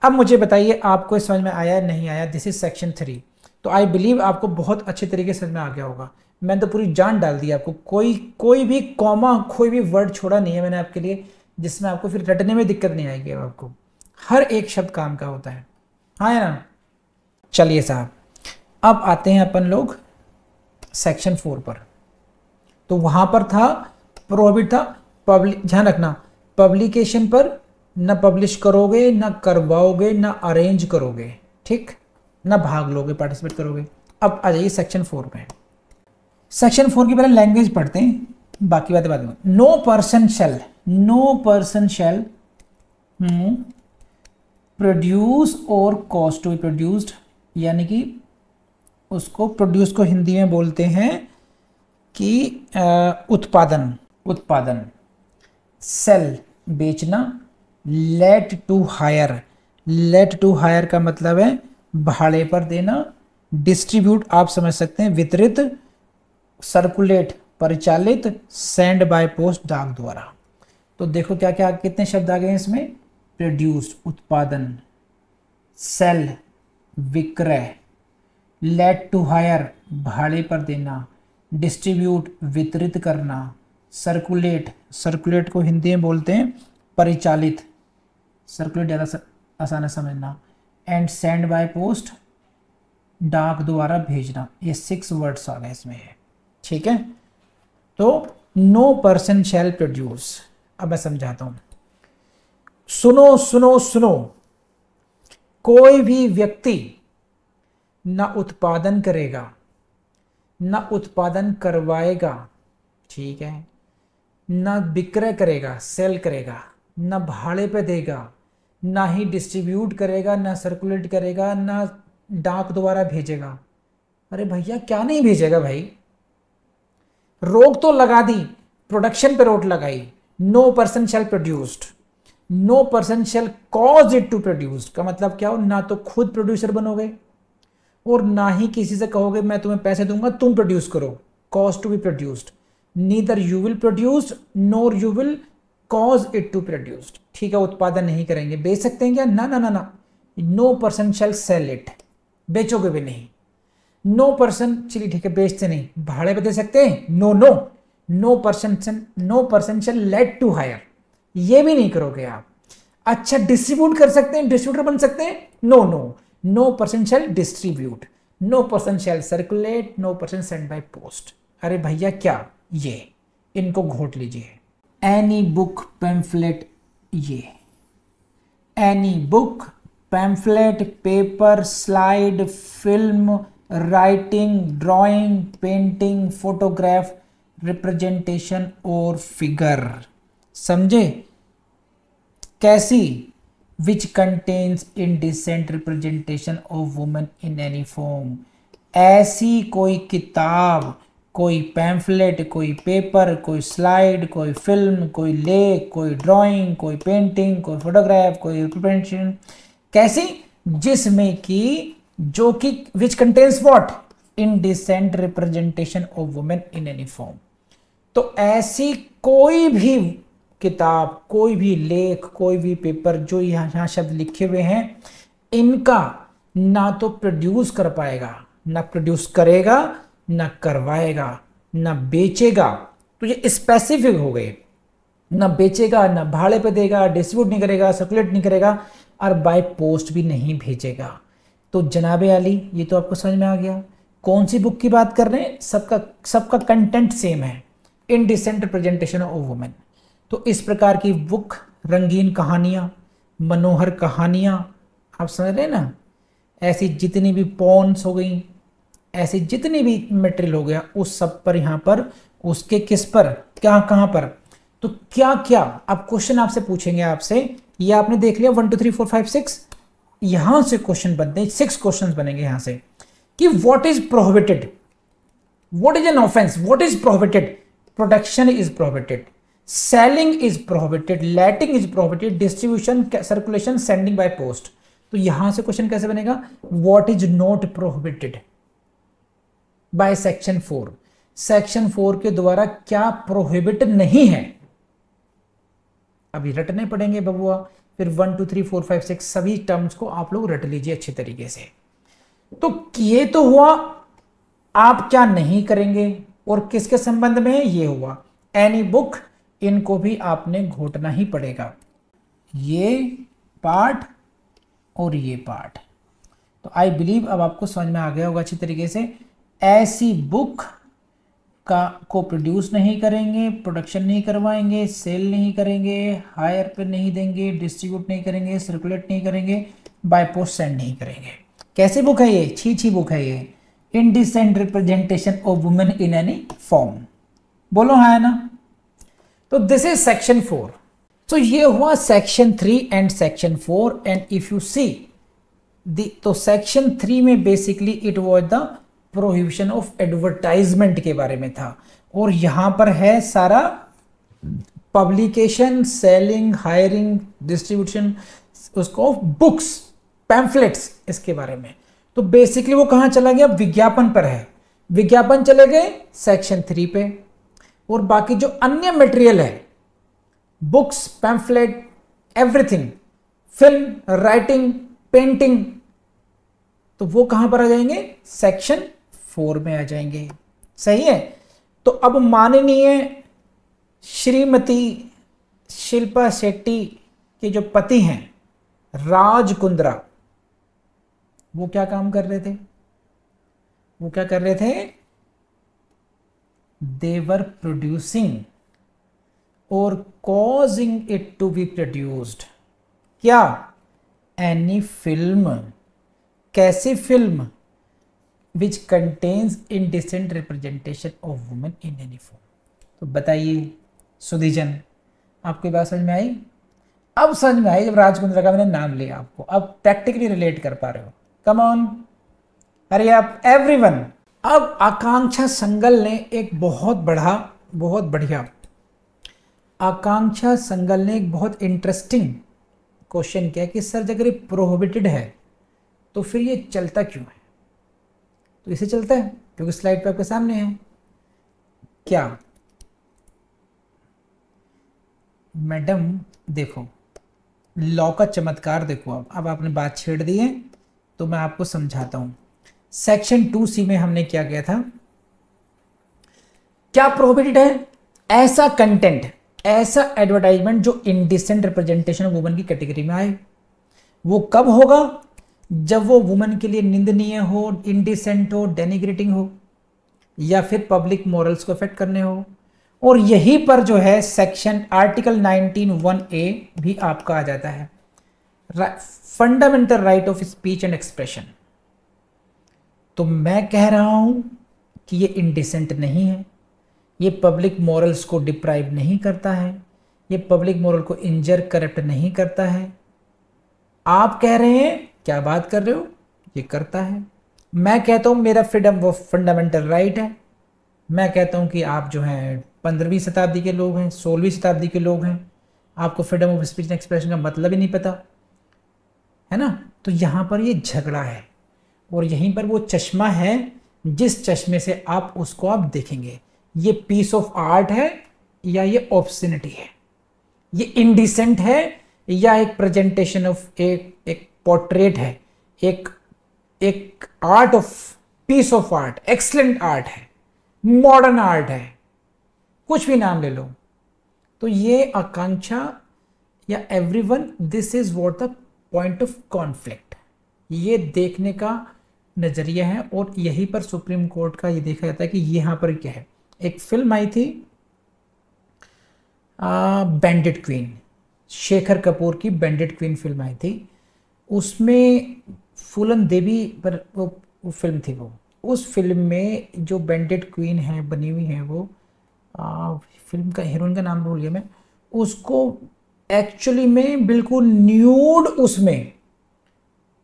अब मुझे बताइए आपको समझ में आया नहीं आया? This is section 3। तो आई बिलीव आपको बहुत अच्छे तरीके से समझ में आ गया होगा। मैंने तो पूरी जान डाल दी आपको, कोई भी कॉमा, कोई भी वर्ड छोड़ा नहीं है मैंने आपके लिए, जिसमें आपको फिर रटने में दिक्कत नहीं आएगी। आपको हर एक शब्द काम का होता है, हाँ है ना? चलिए साहब, अब आते हैं अपन लोग सेक्शन 4 पर। तो वहां पर था प्रोहिबिट था, ध्यान रखना, पब्लिकेशन पर ना पब्लिश करोगे, ना करवाओगे, ना अरेंज करोगे, ठीक, ना भाग लोगे, पार्टिसिपेट करोगे। अब आ जाइए सेक्शन 4 में। सेक्शन 4 की पहले लैंग्वेज पढ़ते हैं, बाकी बातें बाद में। नो पर्सन शैल प्रोड्यूस और कॉज टू बी प्रोड्यूस्ड, यानी कि उसको प्रोड्यूस को हिंदी में बोलते हैं कि उत्पादन, सेल बेचना, let to hire let to hire का मतलब है भाड़े पर देना, डिस्ट्रीब्यूट आप समझ सकते हैं वितरित, सर्कुलेट परिचालित, सेंड बाय पोस्ट डाक द्वारा। तो देखो क्या क्या कितने शब्द आ गए हैं इसमें, प्रोड्यूस उत्पादन, सेल विक्रय, लेट टू हायर भाड़े पर देना, डिस्ट्रीब्यूट वितरित करना, सर्कुलेट, सर्कुलेट को हिंदी में बोलते हैं परिचालित, सर्कुलेट ज़्यादा आसान है समझना, एंड सेंड बाय पोस्ट डाक द्वारा भेजना। ये 6 वर्ड्स आ गए इसमें, ठीक है। तो नो पर्सन शैल प्रोड्यूस, अब मैं समझाता हूं, सुनो सुनो सुनो, कोई भी व्यक्ति ना उत्पादन करेगा, ना उत्पादन करवाएगा, ठीक है, ना विक्रय करेगा सेल करेगा, ना भाड़े पे देगा, ना ही डिस्ट्रीब्यूट करेगा, ना सर्कुलेट करेगा, ना डाक द्वारा भेजेगा। अरे भैया क्या नहीं भेजेगा भाई, रोक तो लगा दी, प्रोडक्शन पे रोक लगाई, no person shall produced, no person shall cause it to produced का मतलब क्या हो, ना तो खुद प्रोड्यूसर बनोगे और ना ही किसी से कहोगे मैं तुम्हें पैसे दूंगा तुम प्रोड्यूस करो, cause to be produced, neither you will produce nor you will cause it to produced, ठीक है। उत्पादन नहीं करेंगे, बेच सकते हैं क्या, ना ना ना ना, no person shall sell it, बेचोगे भी नहीं, नो पर्सन, चलिए ठीक है बेचते नहीं, भाड़े पे दे सकते हैं, no no, no person shall let to hire, ये भी नहीं करोगे आप। अच्छा डिस्ट्रीब्यूट कर सकते हैं, डिस्ट्रीब्यूटर बन सकते हैं, no no, no person shall distribute, no person shall circulate, no person send by post. अरे भैया क्या, ये इनको घोट लीजिए, एनी बुक पैम्फलेट, ये any book pamphlet, paper, slide, film, writing, drawing, painting, photograph, representation और फिगर, समझे कैसी, which contains indecent representation of women in any form, ऐसी कोई किताब, कोई पैम्फलेट, कोई पेपर, कोई स्लाइड, कोई फिल्म, कोई लेख, कोई ड्राइंग, कोई पेंटिंग, कोई फोटोग्राफ, कोई रिप्रेजेंटेशन, कैसी, जिसमें कि जो कि which contains what, indecent representation of women in any form. तो ऐसी कोई भी किताब, कोई भी लेख, कोई भी पेपर जो यहाँ शब्द लिखे हुए हैं, इनका ना तो प्रोड्यूस कर पाएगा, ना प्रोड्यूस करेगा, ना करवाएगा, ना बेचेगा, तो ये स्पेसिफिक हो गए, ना बेचेगा, ना भाड़े पे देगा, डिस्ट्रीब्यूट नहीं करेगा, सर्कुलेट नहीं करेगा और बाय पोस्ट भी नहीं भेजेगा। तो जनाबे आली ये तो आपको समझ में आ गया कौन सी बुक की बात कर रहे हैं, सबका कंटेंट सेम है, इनडिसेंट रिप्रेजेंटेशन ऑफ वुमेन। तो इस प्रकार की बुक, रंगीन कहानियाँ, मनोहर कहानियाँ, आप समझ रहे हैं ना, ऐसी जितनी भी पॉन्स हो गई, ऐसे जितनी भी मटेरियल हो गया, उस सब पर यहाँ पर उसके किस पर क्या कहाँ पर, तो क्या क्या अब क्वेश्चन आपसे पूछेंगे आपसे, ये आपने देख लिया 1 2 3 4 5 6, यहां से क्वेश्चन बनते हैं, 6 क्वेश्चन बनेंगे यहां से कि what is prohibited, what is an offence, what is prohibited, production is prohibited, selling is prohibited, letting is prohibited, distribution, circulation, sending by post. तो यहां से क्वेश्चन कैसे बनेगा, what is not prohibited by section 4, section 4 के द्वारा क्या prohibit नहीं है, अभी रटने पड़ेंगे बबुआ, फिर 1 2 3 4 5 6 सभी टर्म्स को आप लोग रट लीजिए अच्छे तरीके से। तो ये तो हुआ आप क्या नहीं करेंगे और किसके संबंध में है, ये हुआ एनी बुक, इनको भी आपने घोटना ही पड़ेगा, ये पार्ट और ये पार्ट। तो आई बिलीव अब आपको समझ में आ गया होगा अच्छी तरीके से। ऐसी बुक का को प्रोड्यूस नहीं करेंगे, प्रोडक्शन नहीं करवाएंगे, सेल नहीं करेंगे, हायर पे नहीं देंगे, डिस्ट्रीब्यूट नहीं करेंगे, सर्कुलेट नहीं करेंगे, बाय पोस्ट सेंड नहीं करेंगे। कैसी बुक है ये, छी बुक है ये, indecent representation of women in any form, बोलो हाँ है ना। तो दिस इज सेक्शन 4। तो ये हुआ section 3 and section 4 and if you see तो सेक्शन 3 में basically it was the prohibition of advertisement के बारे में था, और यहां पर है सारा पब्लिकेशन, सेलिंग, हायरिंग, डिस्ट्रीब्यूशन, उसको बुक्स, पैम्फलेट्स इसके बारे में। तो बेसिकली वो कहाँ चला गया, विज्ञापन पर है। विज्ञापन चले गए सेक्शन 3 पे, और बाकी जो अन्य मटेरियल है, books, pamphlet, everything, film, writing, painting, तो वो कहां पर आ जाएंगे, सेक्शन 4 में आ जाएंगे। सही है। तो अब माननीय श्रीमती शिल्पा शेट्टी के जो पति हैं राज कुंद्रा, वो क्या काम कर रहे थे, वो क्या कर रहे थे, दे वर प्रोड्यूसिंग और causing it to be produced, क्या, एनी फिल्म, कैसी film, which contains indecent representation of women in any form. तो बताइए सुधीजन, आपकी बात समझ में आई? अब समझ में आई जब राज कुंद्रा का मैंने नाम लिया आपको, अब प्रैक्टिकली रिलेट कर पा रहे हो। कम ऑन, अरे आप एवरीवन। अब आकांक्षा संगल ने एक बहुत बढ़िया आकांक्षा संगल ने एक बहुत इंटरेस्टिंग क्वेश्चन किया कि सर अगर ये प्रोहिबिटेड है तो फिर ये चलता क्यों है? तो इसे चलता है क्योंकि स्लाइड पे आपके सामने है। क्या मैडम, देखो लॉ का चमत्कार देखो। अब आपने बात छेड़ दी है तो मैं आपको समझाता हूं। सेक्शन 2C में हमने क्या किया था, क्या प्रोहिबिटेड है, ऐसा कंटेंट, ऐसा एडवर्टाइजमेंट जो इंडिसेंट रिप्रेजेंटेशन ऑफ वुमेन की कैटेगरी में आए। वो कब होगा, जब वो वुमेन के लिए निंदनीय हो, इंडिसेंट हो, डेनिग्रेटिंग हो, या फिर पब्लिक मॉरल्स को अफेक्ट करने हो। और यहीं पर जो है सेक्शन आर्टिकल 19(1)(a) भी आपका आ जाता है, fundamental right of speech and expression. तो मैं कह रहा हूं कि ये इंडिसेंट नहीं है, ये पब्लिक मॉरल्स को डिप्राइव नहीं करता है, ये पब्लिक मॉरल को इंजर, करप्ट नहीं करता है। आप कह रहे हैं क्या बात कर रहे हो, ये करता है। मैं कहता हूं मेरा फ्रीडम वो फंडामेंटल राइट है। मैं कहता हूं कि आप जो हैं 15वीं शताब्दी के लोग हैं, 16वीं शताब्दी के लोग हैं, आपको freedom of speech and expression का मतलब ही नहीं पता है ना। तो यहां पर ये झगड़ा है, और यहीं पर वो चश्मा है जिस चश्मे से आप उसको आप देखेंगे, ये पीस ऑफ आर्ट है या ये ऑब्ससिनिटी है, ये इंडिसेंट है या एक प्रेजेंटेशन ऑफ एक पोर्ट्रेट है, एक art of, piece of art, excellent art है, मॉडर्न आर्ट है, कुछ भी नाम ले लो। तो ये आकांक्षा या everyone, this is what the point of conflict, ये देखने का नजरिया है। और यहीं पर सुप्रीम कोर्ट का ये देखा जाता है कि यहां पर क्या है। एक फिल्म आई थी बैंडिट क्वीन, शेखर कपूर की बैंडिट क्वीन फिल्म आई थी। उसमें फूलन देवी पर वो फिल्म थी। वो उस फिल्म में जो बैंडिट क्वीन है बनी हुई है, वो फिल्म का हीरोइन का नाम भूल गया मैं, उसको एक्चुअली में बिल्कुल न्यूड उसमें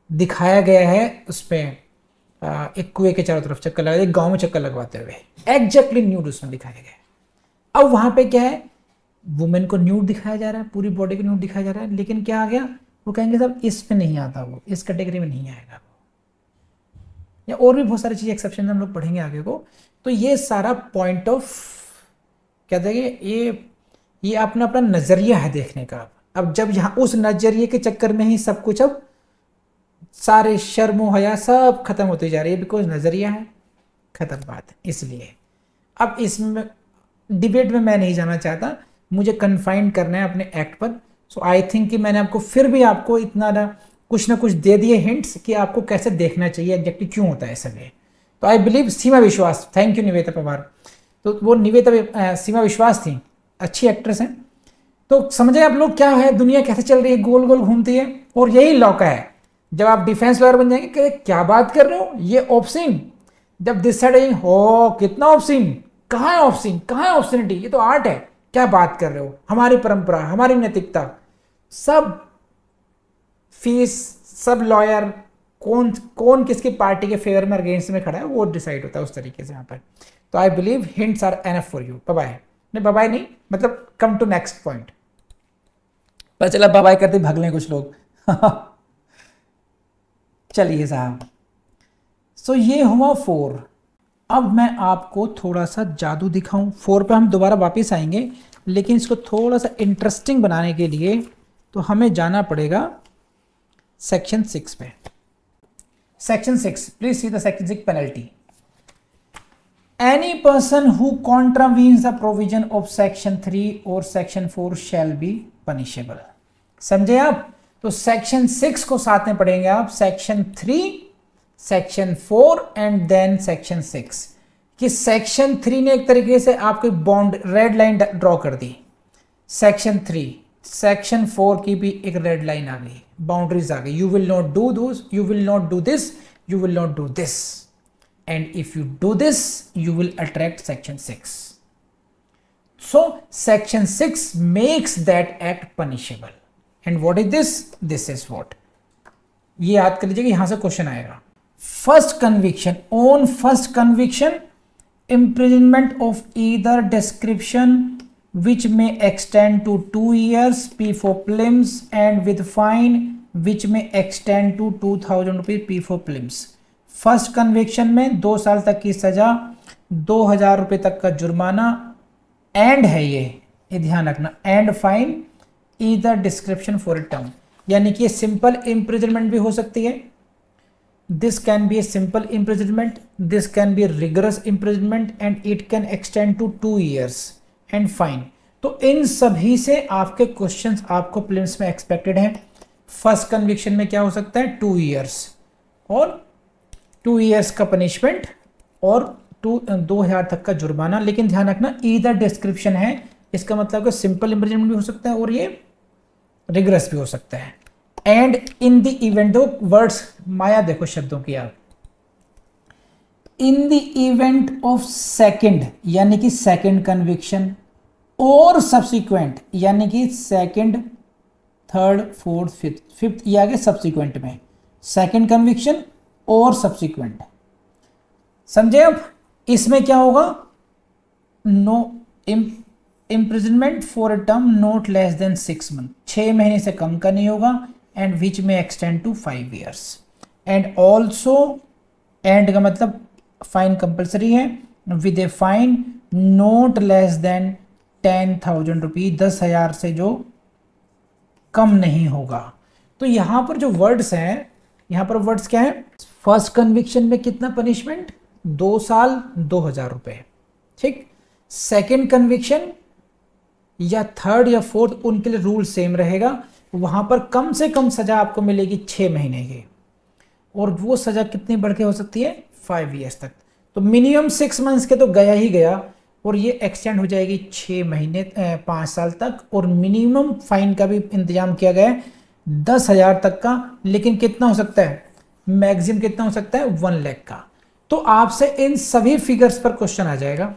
दिखाया गया है। उसमें एक कुएं के चारों तरफ चक्कर लगा, एक गांव में चक्कर लगवाते हुए एग्जैक्टली न्यूड उसमें दिखाया गया है। अब वहां पे क्या है, वुमेन को न्यूड दिखाया जा रहा है, पूरी बॉडी को न्यूड दिखाया जा रहा है, लेकिन क्या आ गया, वो कहेंगे साहब इसमें नहीं आता, वो इस कैटेगरी में नहीं आएगा, या और भी बहुत सारी चीज़ें एक्सेप्शन हम लोग पढ़ेंगे आगे को। तो ये सारा पॉइंट ऑफ क्या देंगे, ये अपना अपना नज़रिया है देखने का। अब जब यहाँ उस नज़रिए के चक्कर में ही सब कुछ, अब सारे शर्म हया सब खत्म होती जा रही है, बिकॉज नज़रिया है, खत्म बात। इसलिए अब इसमें डिबेट में मैं नहीं जाना चाहता, मुझे कन्फाइंड करना है अपने एक्ट पर। सो आई थिंक कि मैंने आपको फिर भी आपको इतना ना कुछ दे दिए हिंट्स कि आपको कैसे देखना चाहिए, एग्जैक्टली क्यों होता है ऐसा। तो आई बिलीव सीमा विश्वास, थैंक यू निवेदिता पवार, तो वो निवेदिता सीमा विश्वास थी, अच्छी एक्ट्रेस हैं। तो समझे आप लोग क्या है, दुनिया कैसे चल रही है, गोल गोल घूमती है। और यही लॉ का है, जब आप डिफेंस लॉयर बन जाएंगे कि क्या बात कर रहे हो, ये ऑब्सीन, जब दिस साइड हो कितना ऑब्सीन, कहाँ है ऑब्सीन, कहाँ है ऑब्सिनिटी, ये तो आर्ट है, क्या बात कर रहे हो, हमारी परंपरा, हमारी नैतिकता, सब फीस, सब लॉयर, कौन किसकी पार्टी के फेवर में अगेंस्ट में खड़ा है, वो डिसाइड होता है उस तरीके से यहाँ पर। तो I believe hints are enough for you. Bye नहीं, बाय नहीं, मतलब कम टू नेक्स्ट पॉइंट। पता चला बाय करते भाग लें कुछ लोग चलिए साहब, सो ये हुआ 4। अब मैं आपको थोड़ा सा जादू दिखाऊं। 4 पे हम दोबारा वापस आएंगे, लेकिन इसको थोड़ा सा इंटरेस्टिंग बनाने के लिए तो हमें जाना पड़ेगा सेक्शन 6 पे। Section 6, please see the section 6 penalty. Any person who contravenes the provision of section 3 और सेक्शन 4 शैल बी पनिशेबल। समझे आप? तो सेक्शन 6 को साथ में पढ़ेंगे आप, section 3, section 4 and then section 6। कि सेक्शन 3 ने एक तरीके से आपकी बॉन्ड रेड लाइन ड्रॉ कर दी। सेक्शन 3, सेक्शन 4 की भी एक रेड लाइन आ गई, बाउंड्रीज आ गई। You will not do those, you will not do this, you will not do this, and if you do this you will attract section 6. So section 6 makes that act punishable. And what is this? This is what, ये याद कर लीजिएगा, यहां से question आएगा। First conviction, on first conviction imprisonment of either description which may extend to 2 years P for Plims and with fine which may extend to 2000 रुपये P for Plims। First conviction में 2 साल तक की सजा, 2000 रुपये तक का जुर्माना, एंड है ये ध्यान रखना, and fine either description for a term, यानी कि सिंपल इम्प्रिजनमेंट भी हो सकती है। This can be a simple imprisonment, this can be rigorous imprisonment and it can extend to 2 years and fine. तो इन सभी से आपके क्वेश्चंस आपको प्रीलिम्स में एक्सपेक्टेड हैं। फर्स्ट कन्विक्शन में क्या हो सकता है? 2 years और 2 years का पनिशमेंट और 2000 तक का जुर्माना। लेकिन ध्यान रखना ईदर डिस्क्रिप्शन है, इसका मतलब कि सिंपल इम्प्रिजनमेंट भी हो सकता है और ये रिगरस भी हो सकता है। एंड इन द इवेंट, दो वर्ड्स माया देखो शब्दों की आप, in the event of second यानी कि सेकंड कन्विक्शन और सब्सिक्वेंट यानी कि सेकंड, थर्ड, फोर्थ, फिफ्थ ये आगे सब्सिक्वेंट में, सेकंड कन्विक्शन और सब्सिक्वेंट। समझे आप? इसमें क्या होगा? No imprisonment for a term not less than 6 months, 6 महीने से कम का नहीं होगा, and which may extend to 5 years। And also, and का मतलब फाइन कंपल्सरी है, with a fine not less than 10,000 रुपये, 10,000 से जो कम नहीं होगा। तो यहां पर जो वर्ड्स हैं, यहां पर वर्ड्स क्या है? फर्स्ट कन्विक्शन में कितना पनिशमेंट? 2 साल 2,000 रुपए, ठीक। सेकंड कन्विक्शन या थर्ड या फोर्थ, उनके लिए रूल सेम रहेगा, वहां पर कम से कम सजा आपको मिलेगी 6 महीने की, और वो सजा कितनी बढ़ के हो सकती है? 5 years तक। तो मिनिमम 6 months के तो गया ही गया, और ये एक्सटेंड हो जाएगी 6 महीने 5 साल तक, और मिनिमम फाइन का भी इंतजाम किया गया है 10,000 तक का। लेकिन कितना हो सकता है? मैक्सिमम कितना हो सकता है? 1 लाख का। तो आपसे इन सभी फिगर्स पर क्वेश्चन आ जाएगा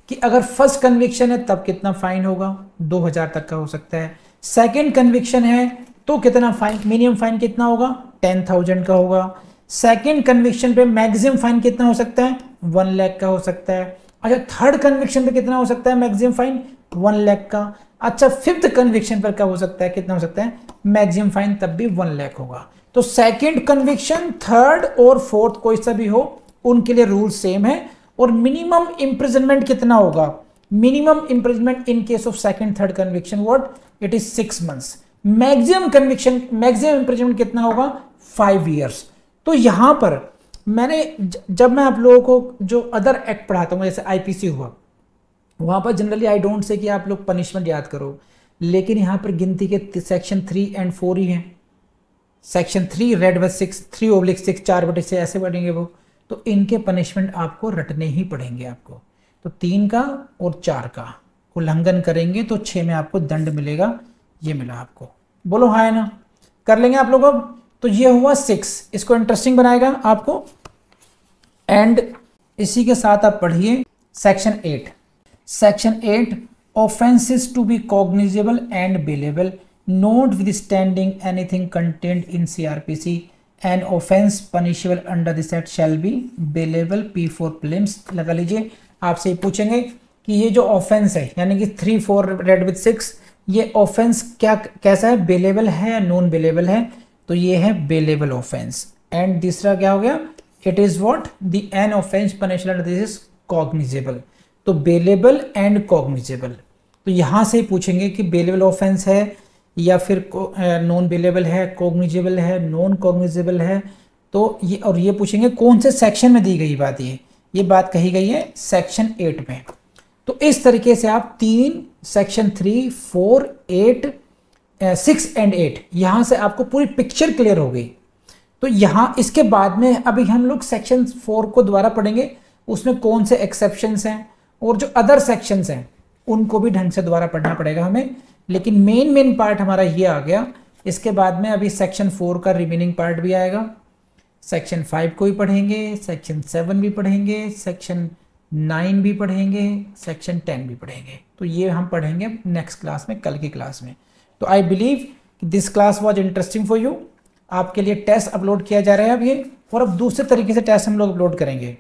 कि अगर फर्स्ट कन्विक्शन है तब कितना फाइन होगा? 2,000 तक का हो सकता है। सेकेंड कन्विक्शन है तो कितना फाइन, मिनिमम फाइन कितना होगा? 10,000 का होगा। सेकेंड कन्विक्शन पे मैक्सिमम फाइन कितना हो सकता है? 1 लाख का हो सकता है। अच्छा, थर्ड कन्विक्शन पे कितना हो सकता है मैक्सिमम फाइन? 1 लाख का। अच्छा, फिफ्थ कन्विक्शन पर क्या हो सकता है, कितना हो सकता है मैक्सिमम फाइन? तब भी 1 लाख होगा। तो सेकंड कन्विक्शन, थर्ड और फोर्थ कोई सा भी हो, उनके लिए रूल सेम है। और मिनिमम इंप्रिजनमेंट कितना होगा? Minimum imprisonment in case of second third conviction what? It is 6 months। Maximum conviction, maximum imprisonment कितना होगा? 5 years। तो यहां पर मैंने जब मैं आप लोगों को जो अदर एक्ट पढ़ाता हूं, जैसे आईपीसी हुआ, वहां पर जनरली आई डोंट से कि आप लोग पनिशमेंट याद करो, लेकिन यहां पर गिनती के सेक्शन 3 and 4 ही हैं। सेक्शन 3 रेड व 6, 3/6, 4/6 ऐसे बढ़ेंगे वो, तो इनके पनिशमेंट आपको रटने ही पड़ेंगे आपको। तो 3 का और 4 का उल्लंघन करेंगे तो 6 में आपको दंड मिलेगा। ये मिला आपको, बोलो हाँ है ना? कर लेंगे आप लोग अब। तो ये हुआ 6, इसको इंटरेस्टिंग बनाएगा आपको। एंड इसी के साथ आप पढ़िए section 8। Section 8, offences to be cognizable and bailable notwithstanding anything content in CRPC an offence punishable under this act shall be bailable P for Plims। लगा लीजिए, आपसे पूछेंगे कि ये जो ऑफेंस है यानी कि 3, 4 रेड विथ 6, ये ऑफेंस क्या कैसा है? बेलेबल है या नॉन बेलेबल है? तो ये है बेलेबल ऑफेंस। एंड तीसरा क्या हो गया, it is what, the N offence punishable under this is cognizable. तो बेलेबल एंड कॉग्निजेबल, तो यहाँ से पूछेंगे कि बेलेबल ऑफेंस है या फिर नॉन बेलेबल है, कॉग्निजेबल है, नॉन कॉग्निजेबल है। तो ये और ये पूछेंगे कौन से सेक्शन में दी गई बात, ये बात कही गई है सेक्शन 8 में। तो इस तरीके से आप 3 सेक्शन 3, 4, 8, 6 एंड 8 यहाँ से आपको पूरी पिक्चर क्लियर हो गई। तो यहाँ इसके बाद में अभी हम लोग सेक्शन 4 को दोबारा पढ़ेंगे, उसमें कौन से एक्सेप्शंस हैं और जो अदर सेक्शंस हैं उनको भी ढंग से दोबारा पढ़ना पड़ेगा हमें। लेकिन मेन पार्ट हमारा ये आ गया। इसके बाद में अभी सेक्शन 4 का रिमेनिंग पार्ट भी आएगा, सेक्शन 5 को भी पढ़ेंगे, सेक्शन 7 भी पढ़ेंगे, सेक्शन 9 भी पढ़ेंगे, सेक्शन 10 भी पढ़ेंगे। तो ये हम पढ़ेंगे नेक्स्ट क्लास में, कल की क्लास में। तो I believe this class was interesting for you. आपके लिए टेस्ट अपलोड किया जा रहा है अब ये, और अब दूसरे तरीके से टेस्ट हम लोग अपलोड करेंगे।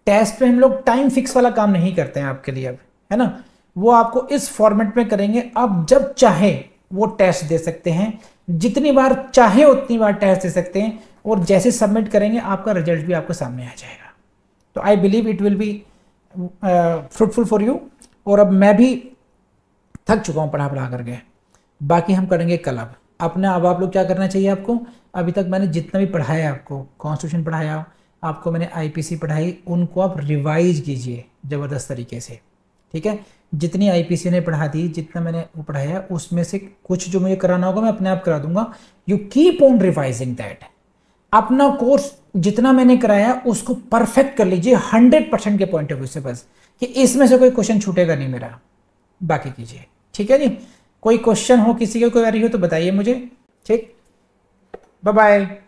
टेस्ट पे हम लोग टाइम फिक्स वाला काम नहीं करते हैं आपके लिए अब, है ना। वो आपको इस फॉर्मेट में करेंगे, आप जब चाहे वो टेस्ट दे सकते हैं, जितनी बार चाहे उतनी बार टेस्ट दे सकते हैं, और जैसे सबमिट करेंगे आपका रिजल्ट भी आपको सामने आ जाएगा। तो I believe it will be fruitful for you. और अब मैं भी थक चुका हूँ पढ़ा करके, बाकी हम करेंगे कल। अब आप लोग क्या करना चाहिए आपको, अभी तक मैंने जितना भी पढ़ाया आपको, कॉन्स्टिट्यूशन पढ़ाया आपको, मैंने आईपीसी पढ़ाई, उनको आप रिवाइज कीजिए ज़बरदस्त तरीके से, ठीक है। जितनी आईपीसी ने पढ़ा दी, जितना मैंने वो पढ़ाया, उसमें से कुछ जो मुझे कराना होगा मैं अपने आप करा दूंगा। You keep on revising that. अपना कोर्स जितना मैंने कराया उसको परफेक्ट कर लीजिए 100% के पॉइंट ऑफ व्यू से, बस कि इसमें से कोई क्वेश्चन छूटेगा नहीं मेरा, बाकी कीजिए, ठीक है जी। कोई क्वेश्चन हो, किसी का कोई वेरी हो तो बताइए मुझे, ठीक। Bye bye.